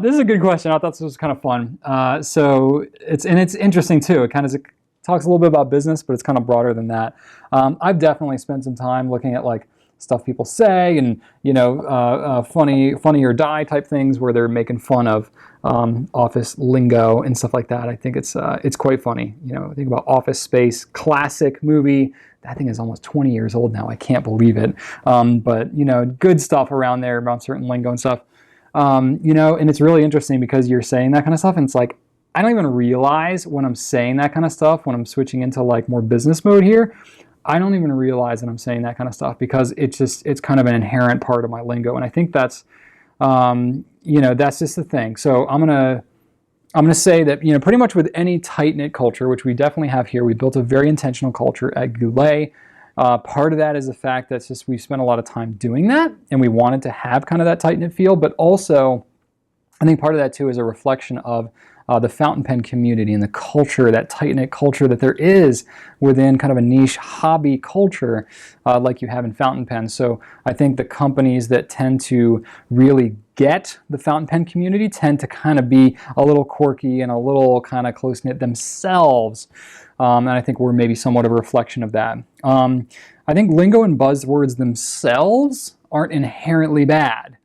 This is a good question. I thought this was kind of fun. So it's interesting too. It kind of talks a little bit about business, but it's kind of broader than that. I've definitely spent some time looking at like stuff people say and, you know, funny or die type things where they're making fun of office lingo and stuff like that. I think it's quite funny. You know, think about Office Space, classic movie. That thing is almost 20 years old now. I can't believe it. But, you know, good stuff around there about certain lingo and stuff. You know, and it's really interesting because you're saying that kind of stuff and it's like, I don't even realize when I'm saying that kind of stuff, when I'm switching into like more business mode here, I don't even realize that I'm saying that kind of stuff because it's kind of an inherent part of my lingo. And I think that's, you know, that's just the thing. So I'm gonna say that, you know, pretty much with any tight-knit culture, which we definitely have here, we built a very intentional culture at Goulet. Part of that is the fact that just we've spent a lot of time doing that and we wanted to have kind of that tight-knit feel, but also I think part of that too is a reflection of the fountain pen community and the culture, that tight-knit culture that there is within kind of a niche hobby culture like you have in fountain pens. So I think the companies that tend to really get the fountain pen community tend to kind of be a little quirky and a little kind of close-knit themselves. And I think we're maybe somewhat of a reflection of that. I think lingo and buzzwords themselves aren't inherently bad.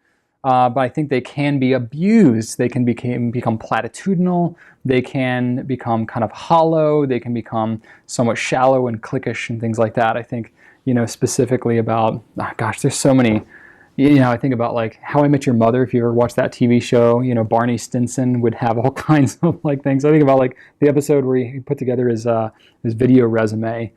But I think they can be abused. They can become platitudinal. They can become kind of hollow. They can become somewhat shallow and cliquish and things like that. I think, you know, specifically about, oh gosh, there's so many, you know, I think about like How I Met Your Mother. If you ever watched that TV show, you know, Barney Stinson would have all kinds of like things. I think about like the episode where he put together his video resume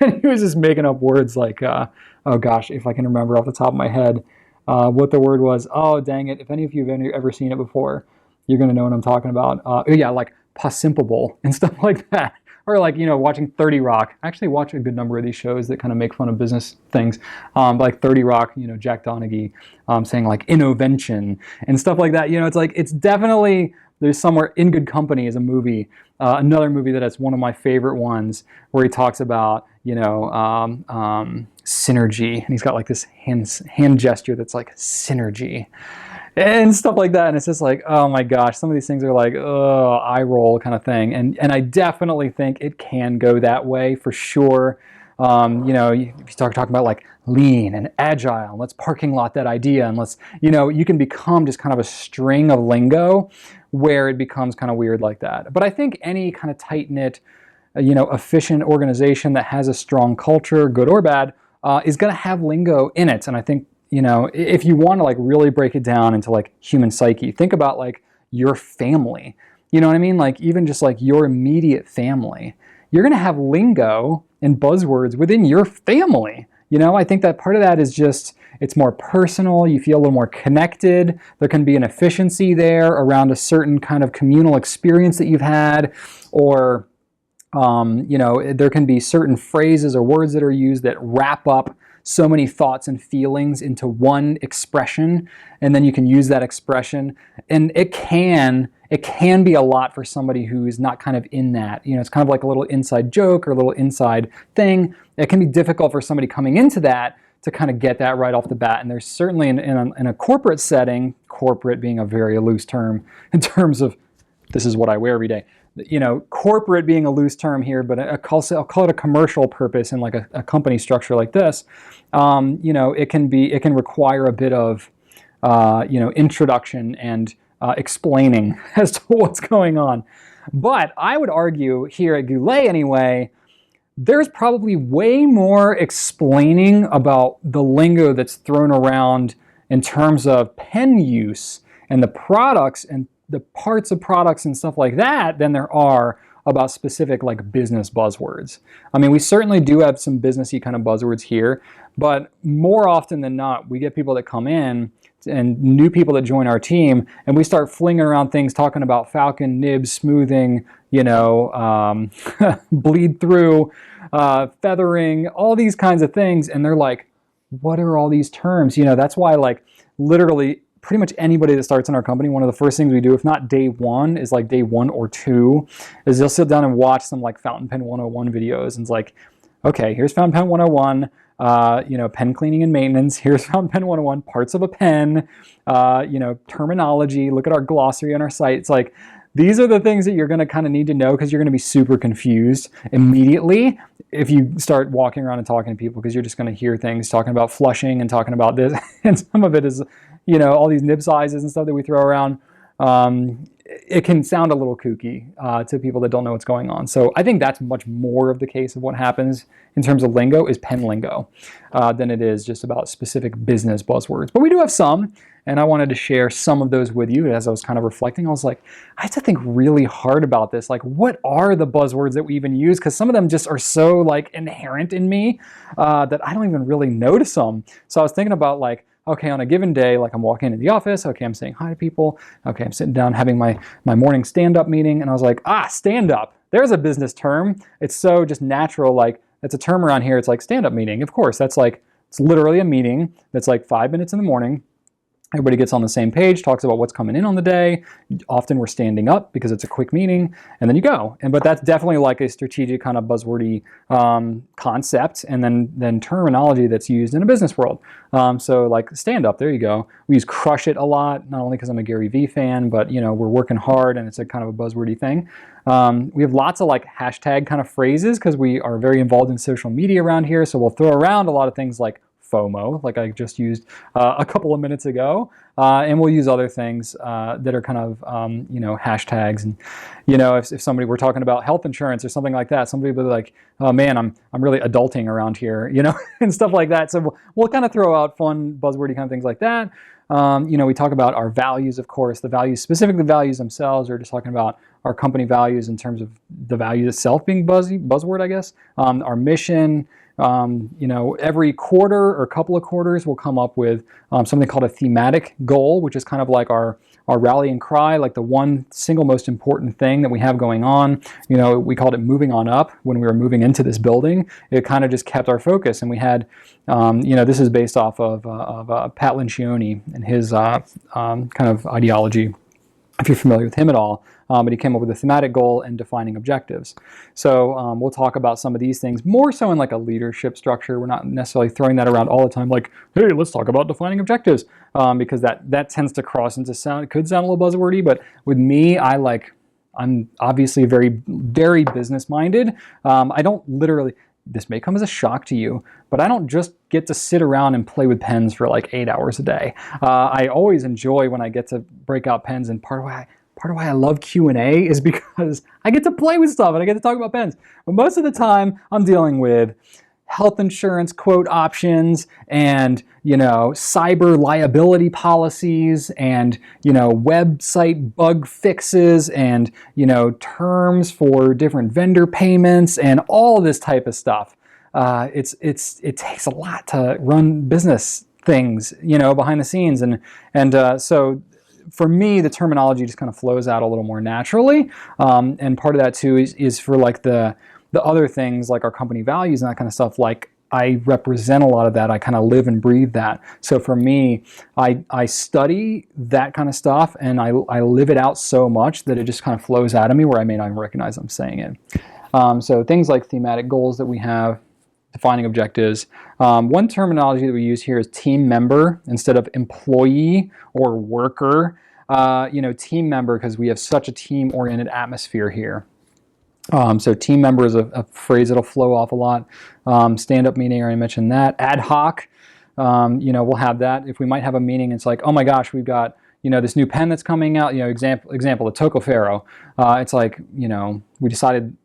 and he was just making up words like, oh gosh, if I can remember off the top of my head, what the word was. Oh, dang it. If any of you have ever seen it before, you're going to know what I'm talking about. Yeah, like possimpable and stuff like that. Or like, you know, watching 30 Rock. I actually watch a good number of these shows that kind of make fun of business things. Like 30 Rock, you know, Jack Donaghy saying like innovention and stuff like that. You know, it's like, it's definitely, there's somewhere In Good Company is a movie. Another movie that's one of my favorite ones where he talks about, you know, synergy. And he's got like this hand gesture that's like synergy and stuff like that. And it's just like, oh my gosh, some of these things are like, oh, eye roll kind of thing. And I definitely think it can go that way for sure. You know, if you talk about like lean and agile, and let's parking lot that idea, and let's, you know, you can become just kind of a string of lingo where it becomes kind of weird like that. But I think any kind of tight-knit, you know, efficient organization that has a strong culture, good or bad, is going to have lingo in it. And I think, you know, if you want to like really break it down into like human psyche, think about like your family. You know what I mean? Like even just like your immediate family. You're going to have lingo and buzzwords within your family. You know, I think that part of that is just, it's more personal. You feel a little more connected. There can be an efficiency there around a certain kind of communal experience that you've had, or you know, there can be certain phrases or words that are used that wrap up so many thoughts and feelings into one expression, and then you can use that expression, and it can be a lot for somebody who is not kind of in that. You know, it's kind of like a little inside joke or a little inside thing. It can be difficult for somebody coming into that to kind of get that right off the bat. And there's certainly in a corporate setting, corporate being a very loose term in terms of this is what I wear every day. corporate being a loose term here, but I'll call it a commercial purpose in like a company structure like this. It can require a bit of introduction and explaining as to what's going on. But I would argue here at Goulet anyway, there's probably way more explaining about the lingo that's thrown around in terms of pen use and the products and the parts of products and stuff like that than there are about specific like business buzzwords. I mean, we certainly do have some businessy kind of buzzwords here, but more often than not, we get people that come in and new people that join our team, and we start flinging around things talking about Falcon, Nibs, smoothing, bleed through, feathering, all these kinds of things, and they're like, what are all these terms? That's why like literally pretty much anybody that starts in our company, one of the first things we do, if not day one, is like day 1 or 2, is they'll sit down and watch some like Fountain Pen 101 videos, and it's like, okay, here's Fountain Pen 101, pen cleaning and maintenance. Here's Fountain Pen 101, parts of a pen, terminology. Look at our glossary on our site. It's like, these are the things that you're going to kind of need to know because you're going to be super confused immediately if you start walking around and talking to people, because you're just going to hear things talking about flushing and talking about this. And some of it is, all these nib sizes and stuff that we throw around. It can sound a little kooky to people that don't know what's going on. So I think that's much more of the case of what happens in terms of lingo is pen lingo than it is just about specific business buzzwords. But we do have some, and I wanted to share some of those with you. As I was kind of reflecting, I was like, I have to think really hard about this. Like, what are the buzzwords that we even use? Because some of them just are so like inherent in me that I don't even really notice them. So I was thinking about like, okay, on a given day, like I'm walking into the office, okay, I'm saying hi to people, okay, I'm sitting down having my morning stand-up meeting, and I was like, stand-up, there's a business term. It's so just natural, like, it's a term around here, it's like stand-up meeting. Of course, that's like, it's literally a meeting that's like 5 minutes in the morning. Everybody gets on the same page, talks about what's coming in on the day. Often we're standing up because it's a quick meeting, and then you go. But that's definitely like a strategic kind of buzzwordy concept, and then terminology that's used in a business world. So like stand up, there you go. We use crush it a lot, not only because I'm a Gary Vee fan, but we're working hard and it's a kind of a buzzwordy thing. We have lots of like hashtag kind of phrases because we are very involved in social media around here. So we'll throw around a lot of things like FOMO, like I just used a couple of minutes ago, and we'll use other things that are kind of hashtags. And if somebody were talking about health insurance or something like that, somebody would be like, oh man, I'm really adulting around here, and stuff like that. So we'll kind of throw out fun buzzwordy kind of things like that. We talk about our values, of course, the values, specifically the values themselves, or just talking about our company values in terms of the value itself being buzzword, I guess. Our mission. Every quarter or couple of quarters, we'll come up with something called a thematic goal, which is kind of like our rallying cry, like the one single most important thing that we have going on. We called it moving on up when we were moving into this building. It kind of just kept our focus, and we had, this is based off of Pat Lencioni and his kind of ideology, if you're familiar with him at all. But he came up with a thematic goal and defining objectives. So we'll talk about some of these things more so in like a leadership structure. We're not necessarily throwing that around all the time like, hey, let's talk about defining objectives, because that tends to cross into sound. It could sound a little buzzwordy, but with me, I'm obviously very, very business-minded. I don't literally, this may come as a shock to you, but I don't just get to sit around and play with pens for like 8 hours a day. I always enjoy when I get to break out pens, and part of why I love Q&A is because I get to play with stuff and I get to talk about pens. But most of the time, I'm dealing with health insurance quote options and, cyber liability policies and, website bug fixes and, terms for different vendor payments and all this type of stuff. It takes a lot to run business things, behind the scenes. And so for me, the terminology just kind of flows out a little more naturally. And part of that too is for like the other things like our company values and that kind of stuff. Like I represent a lot of that. I kind of live and breathe that. So for me, I study that kind of stuff and I live it out so much that it just kind of flows out of me where I may not even recognize I'm saying it. So things like thematic goals that we have, defining objectives. One terminology that we use here is team member instead of employee or worker. team member, because we have such a team-oriented atmosphere here. So team member is a phrase that'll flow off a lot. Stand-up meeting, I already mentioned that. Ad hoc, we'll have that. If we might have a meeting, it's like, oh my gosh, we've got this new pen that's coming out. Example, the Tocofero. It's like, we decided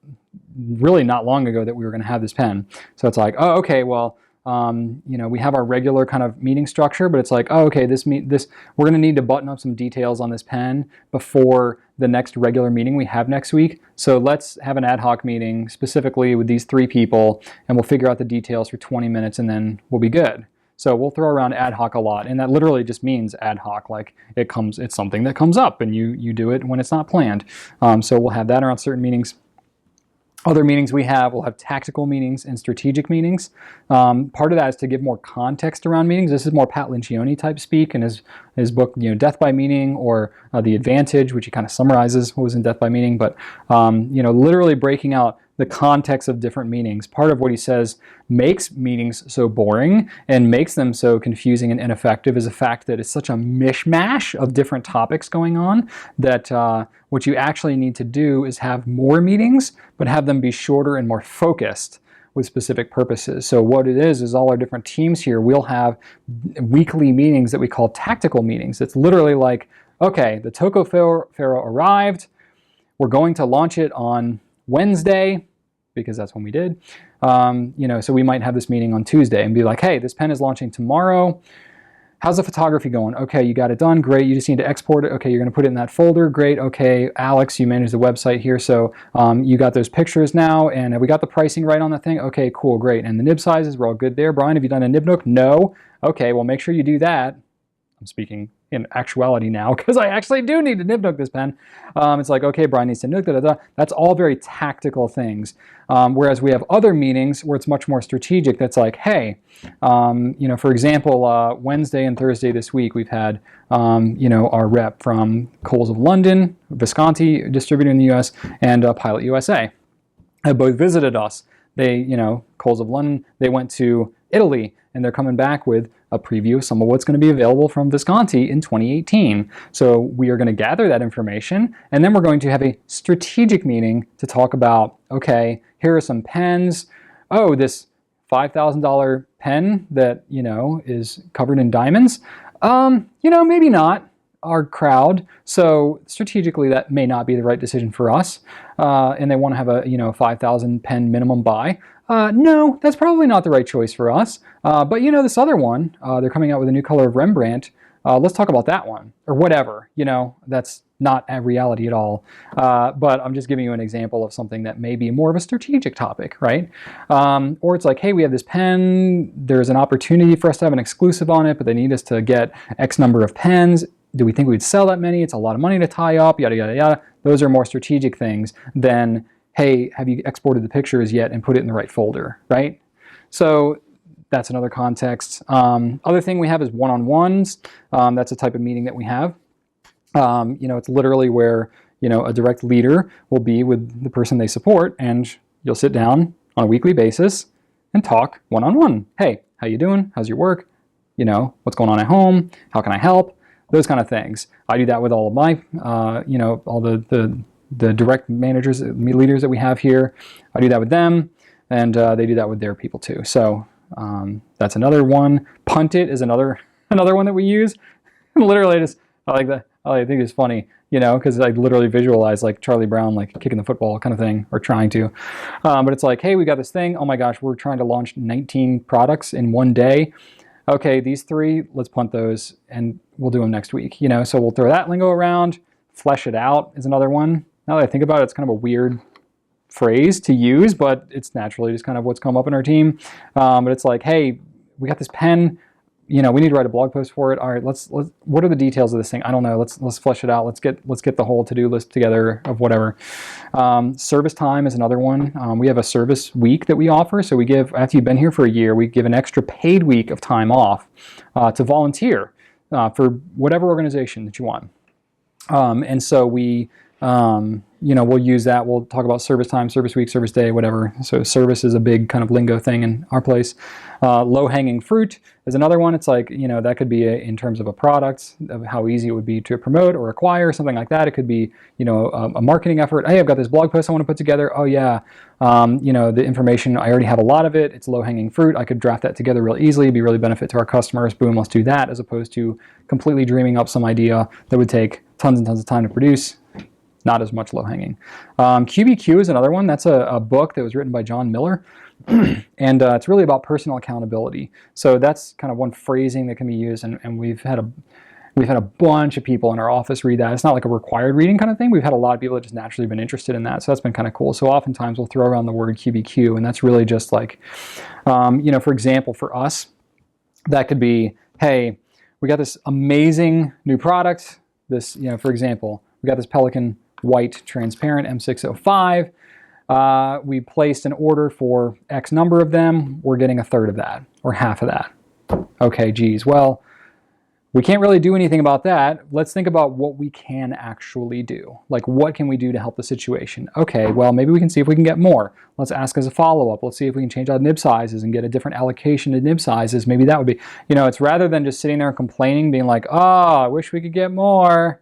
really not long ago that we were going to have this pen. So it's like, oh, okay, well, we have our regular kind of meeting structure, but it's like, oh, okay, we're going to need to button up some details on this pen before the next regular meeting we have next week. So let's have an ad hoc meeting specifically with these 3 people, and we'll figure out the details for 20 minutes, and then we'll be good. So we'll throw around ad hoc a lot, and that literally just means ad hoc, like it's something that comes up, and you do it when it's not planned. So we'll have that around certain meetings. Other meetings we'll have tactical meetings and strategic meetings. Part of that is to give more context around meetings. This is more Pat Lencioni type speak in his book, Death by Meeting, or The Advantage, which he kind of summarizes what was in Death by Meeting. But literally breaking out the context of different meetings. Part of what he says makes meetings so boring and makes them so confusing and ineffective is the fact that it's such a mishmash of different topics going on that what you actually need to do is have more meetings, but have them be shorter and more focused with specific purposes. So what it is all our different teams here, we'll have weekly meetings that we call tactical meetings. It's literally like, okay, the Tocofero arrived, we're going to launch it on Wednesday, because that's when we did. So we might have this meeting on Tuesday and be like, hey, this pen is launching tomorrow. How's the photography going? Okay, you got it done. Great. You just need to export it. Okay, you're going to put it in that folder. Great. Okay, Alex, you manage the website here. So you got those pictures now, and have we got the pricing right on the thing? Okay, cool, great. And the nib sizes, we're all good there. Brian, have you done a nib nook? No. Okay, well, make sure you do that. I'm speaking in actuality now, because I actually do need to nib nook this pen. It's like, okay, Brian needs to nook, that's all very tactical things. Whereas we have other meetings where it's much more strategic. That's like, hey, for example, Wednesday and Thursday this week, we've had, our rep from Coles of London, Visconti distributor in the US, and Pilot USA have both visited us. They, Coles of London, they went to Italy, and they're coming back with a preview of some of what's going to be available from Visconti in 2018. So we are going to gather that information, and then we're going to have a strategic meeting to talk about, okay, here are some pens. Oh, this $5,000 pen that, is covered in diamonds. Maybe not our crowd. So strategically, that may not be the right decision for us. And they want to have a, 5,000 pen minimum buy. No, that's probably not the right choice for us. But this other one, they're coming out with a new color of Rembrandt. Let's talk about that one, or whatever. That's not a reality at all. But I'm just giving you an example of something that may be more of a strategic topic, right? Or it's like, hey, we have this pen. There's an opportunity for us to have an exclusive on it, but they need us to get X number of pens. Do we think we'd sell that many? It's a lot of money to tie up, yada, yada, yada. Those are more strategic things than, hey, have you exported the pictures yet and put it in the right folder, right? So that's another context. Other thing we have is one-on-ones. That's a type of meeting that we have. It's literally where, a direct leader will be with the person they support, and you'll sit down on a weekly basis and talk one-on-one. Hey, how you doing? How's your work? What's going on at home? How can I help? Those kind of things. I do that with all of my, all the direct managers, leaders that we have here. I do that with them, and they do that with their people too. So that's another one. Punt it is another one that we use. Literally, I like that. I think it's funny, because I literally visualize like Charlie Brown like kicking the football kind of thing, or trying to. But it's like, hey, we got this thing. Oh my gosh, we're trying to launch 19 products in one day. Okay, these 3, let's punt those, and we'll do them next week. So we'll throw that lingo around. Flesh it out is another one. Now that I think about it, it's kind of a weird phrase to use, but it's naturally just kind of what's come up in our team. But it's like, hey, we got this pen. We need to write a blog post for it. All right, let's. What are the details of this thing? I don't know. Let's flesh it out. Let's get the whole to-do list together of whatever. Service time is another one. We have a service week that we offer. So we give, after you've been here for a year, we give an extra paid week of time off to volunteer for whatever organization that you want. And so we, we'll use that. We'll talk about service time, service week, service day, whatever. So service is a big kind of lingo thing in our place. Low-hanging fruit is another one. It's like, that could be in terms of a product, of how easy it would be to promote or acquire, something like that. It could be, a marketing effort. Hey, I've got this blog post I want to put together. Oh yeah, the information, I already have a lot of it. It's low-hanging fruit. I could draft that together real easily, be really benefit to our customers. Boom, let's do that, as opposed to completely dreaming up some idea that would take tons and tons of time to produce. Not as much low-hanging. QBQ is another one. That's a book that was written by John Miller, and it's really about personal accountability. So that's kind of one phrasing that can be used, and we've had a bunch of people in our office read that. It's not like a required reading kind of thing. We've had a lot of people that just naturally been interested in that, so that's been kind of cool. So oftentimes we'll throw around the word QBQ, and that's really just like, for example, for us, that could be, hey, we got this amazing new product. This, for example, we got this Pelican white transparent M605. We placed an order for X number of them. We're getting a third of that or half of that. Okay, geez, well, we can't really do anything about that. Let's think about what we can actually do. Like, what can we do to help the situation? Okay, well, maybe we can see if we can get more. Let's ask as a follow-up. Let's see if we can change out nib sizes and get a different allocation to nib sizes. Maybe that would be, it's rather than just sitting there and complaining, being like, oh, I wish we could get more.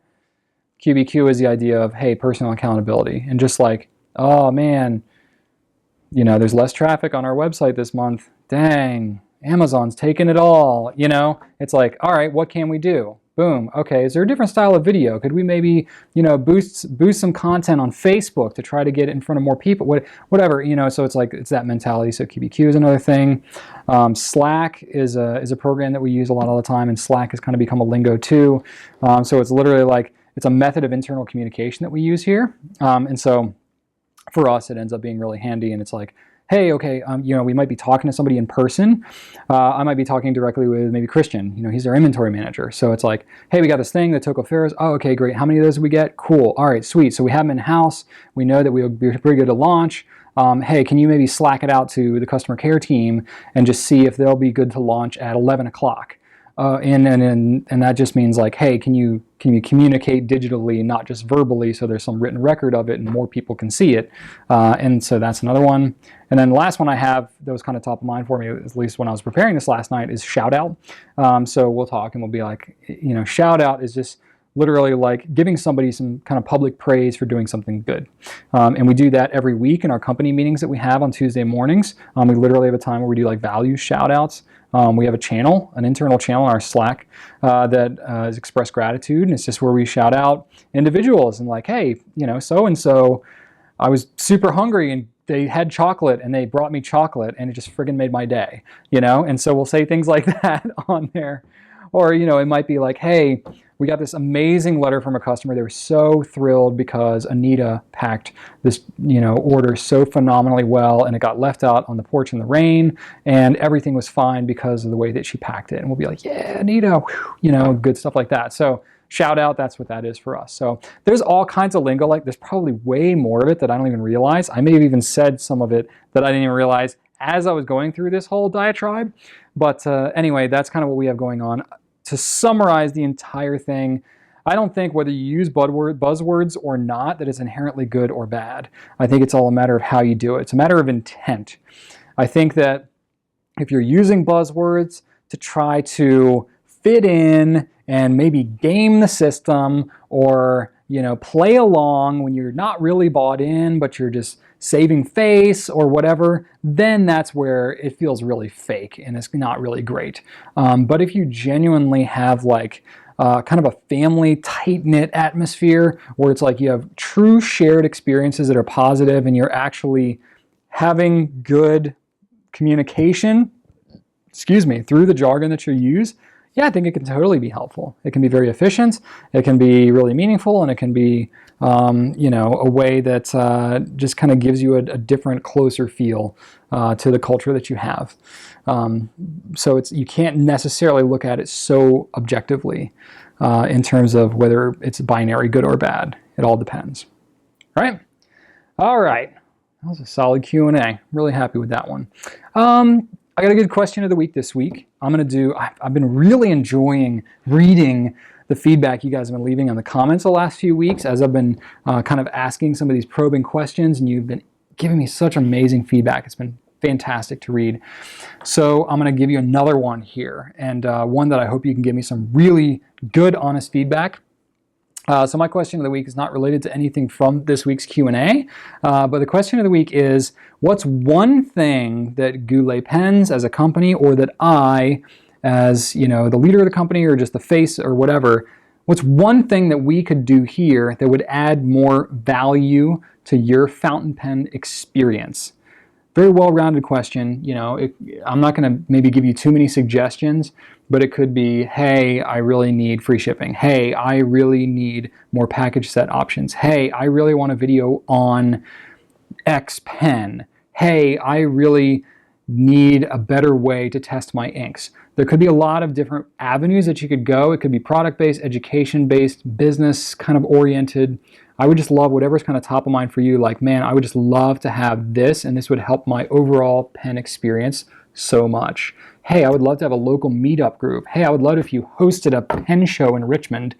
QBQ is the idea of, hey, personal accountability, and just like, oh man, there's less traffic on our website this month. Dang, Amazon's taking it all. It's like, all right, what can we do? Boom. Okay, is there a different style of video? Could we maybe, boost some content on Facebook to try to get it in front of more people? Whatever, so it's like, it's that mentality. So QBQ is another thing. Slack is a program that we use a lot all the time, and Slack has kind of become a lingo too. So it's literally like, it's a method of internal communication that we use here. And so for us, it ends up being really handy. And it's like, hey, okay, we might be talking to somebody in person. I might be talking directly with maybe Christian. He's our inventory manager. So it's like, hey, we got this thing, the Toco Ferris. Oh, okay, great. How many of those did we get? Cool. All right, sweet. So we have them in-house. We know that we will be pretty good to launch. Hey, can you maybe Slack it out to the customer care team and just see if they'll be good to launch at 11 o'clock? And that just means like, hey, can you communicate digitally, not just verbally, so there's some written record of it and more people can see it. And so that's another one. And then the last one I have that was kind of top of mind for me, at least when I was preparing this last night, is shout out. So we'll talk and we'll be like, shout out is just literally like giving somebody some kind of public praise for doing something good. And we do that every week in our company meetings that we have on Tuesday mornings. We literally have a time where we do like value shout outs. We have a channel, an internal channel in our Slack that is Express Gratitude, and it's just where we shout out individuals and like, hey, so-and-so, I was super hungry and they had chocolate and they brought me chocolate and it just friggin' made my day, and so we'll say things like that on there. Or, it might be like, hey, we got this amazing letter from a customer. They were so thrilled because Anita packed this, order so phenomenally well, and it got left out on the porch in the rain, and everything was fine because of the way that she packed it. And we'll be like, yeah, Anita, whew, good stuff like that. So shout out, that's what that is for us. So there's all kinds of lingo. Like, there's probably way more of it that I don't even realize. I may have even said some of it that I didn't even realize as I was going through this whole diatribe. But anyway, that's kind of what we have going on. To summarize the entire thing, I don't think whether you use buzzwords or not that it's inherently good or bad. I think it's all a matter of how you do it. It's a matter of intent. I think that if you're using buzzwords to try to fit in and maybe game the system or play along when you're not really bought in, but you're just saving face or whatever, then that's where it feels really fake and it's not really great. But if you genuinely have like kind of a family tight-knit atmosphere where it's like you have true shared experiences that are positive and you're actually having good communication, through the jargon that you use, yeah, I think it can totally be helpful. It can be very efficient, it can be really meaningful, and it can be, a way that just kind of gives you a different, closer feel to the culture that you have. So you can't necessarily look at it so objectively in terms of whether it's binary, good or bad. It all depends. Right? All right. That was a solid Q&A. I'm really happy with that one. I got a good question of the week this week. I've been really enjoying reading the feedback you guys have been leaving in the comments the last few weeks as I've been kind of asking some of these probing questions, and you've been giving me such amazing feedback. It's been fantastic to read. So I'm going to give you another one here, and one that I hope you can give me some really good, honest feedback. So my question of the week is not related to anything from this week's Q&A, but the question of the week is, what's one thing that Goulet Pens as a company, or that I, as the leader of the company or just the face or whatever, what's one thing that we could do here that would add more value to your fountain pen experience? Very well-rounded question. I'm not going to maybe give you too many suggestions, but it could be, hey, I really need free shipping. Hey, I really need more package set options. Hey, I really want a video on X pen. Hey, I really need a better way to test my inks. There could be a lot of different avenues that you could go. It could be product-based, education-based, business kind of oriented. I would just love whatever's kind of top of mind for you. Like, man, I would just love to have this, and this would help my overall pen experience so much. Hey, I would love to have a local meetup group. Hey, I would love if you hosted a pen show in Richmond.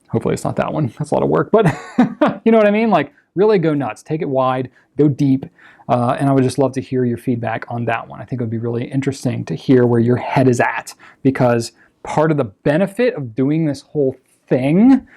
Hopefully it's not that one. That's a lot of work, but you know what I mean? Like, really go nuts. Take it wide, go deep, and I would just love to hear your feedback on that one. I think it would be really interesting to hear where your head is at, because part of the benefit of doing this whole thing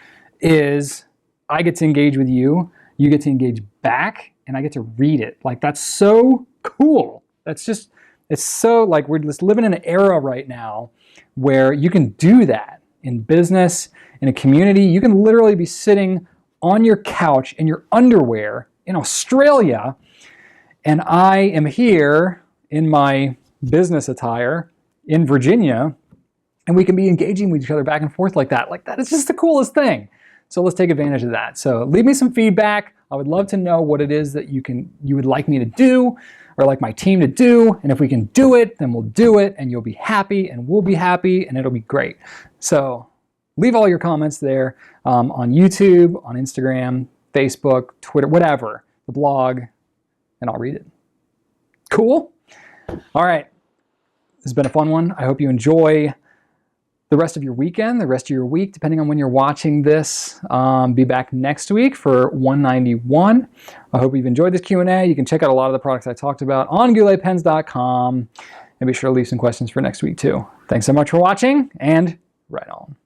is I get to engage with you, you get to engage back, and I get to read it. Like, that's so cool. It's so, like, we're just living in an era right now where you can do that in business, in a community. You can literally be sitting on your couch in your underwear in Australia, and I am here in my business attire in Virginia, and we can be engaging with each other back and forth like that. Like, that is just the coolest thing. So let's take advantage of that. So leave me some feedback. I would love to know what it is that you would like me to do, or like my team to do. And if we can do it, then we'll do it, and you'll be happy, and we'll be happy, and it'll be great. So leave all your comments there on YouTube, on Instagram, Facebook, Twitter, whatever, the blog, and I'll read it. Cool? All right. This has been a fun one. I hope you enjoy the rest of your weekend, the rest of your week, depending on when you're watching this. Be back next week for 191. I hope you've enjoyed this Q&A. You can check out a lot of the products I talked about on gouletpens.com, and be sure to leave some questions for next week too. Thanks so much for watching, and right on.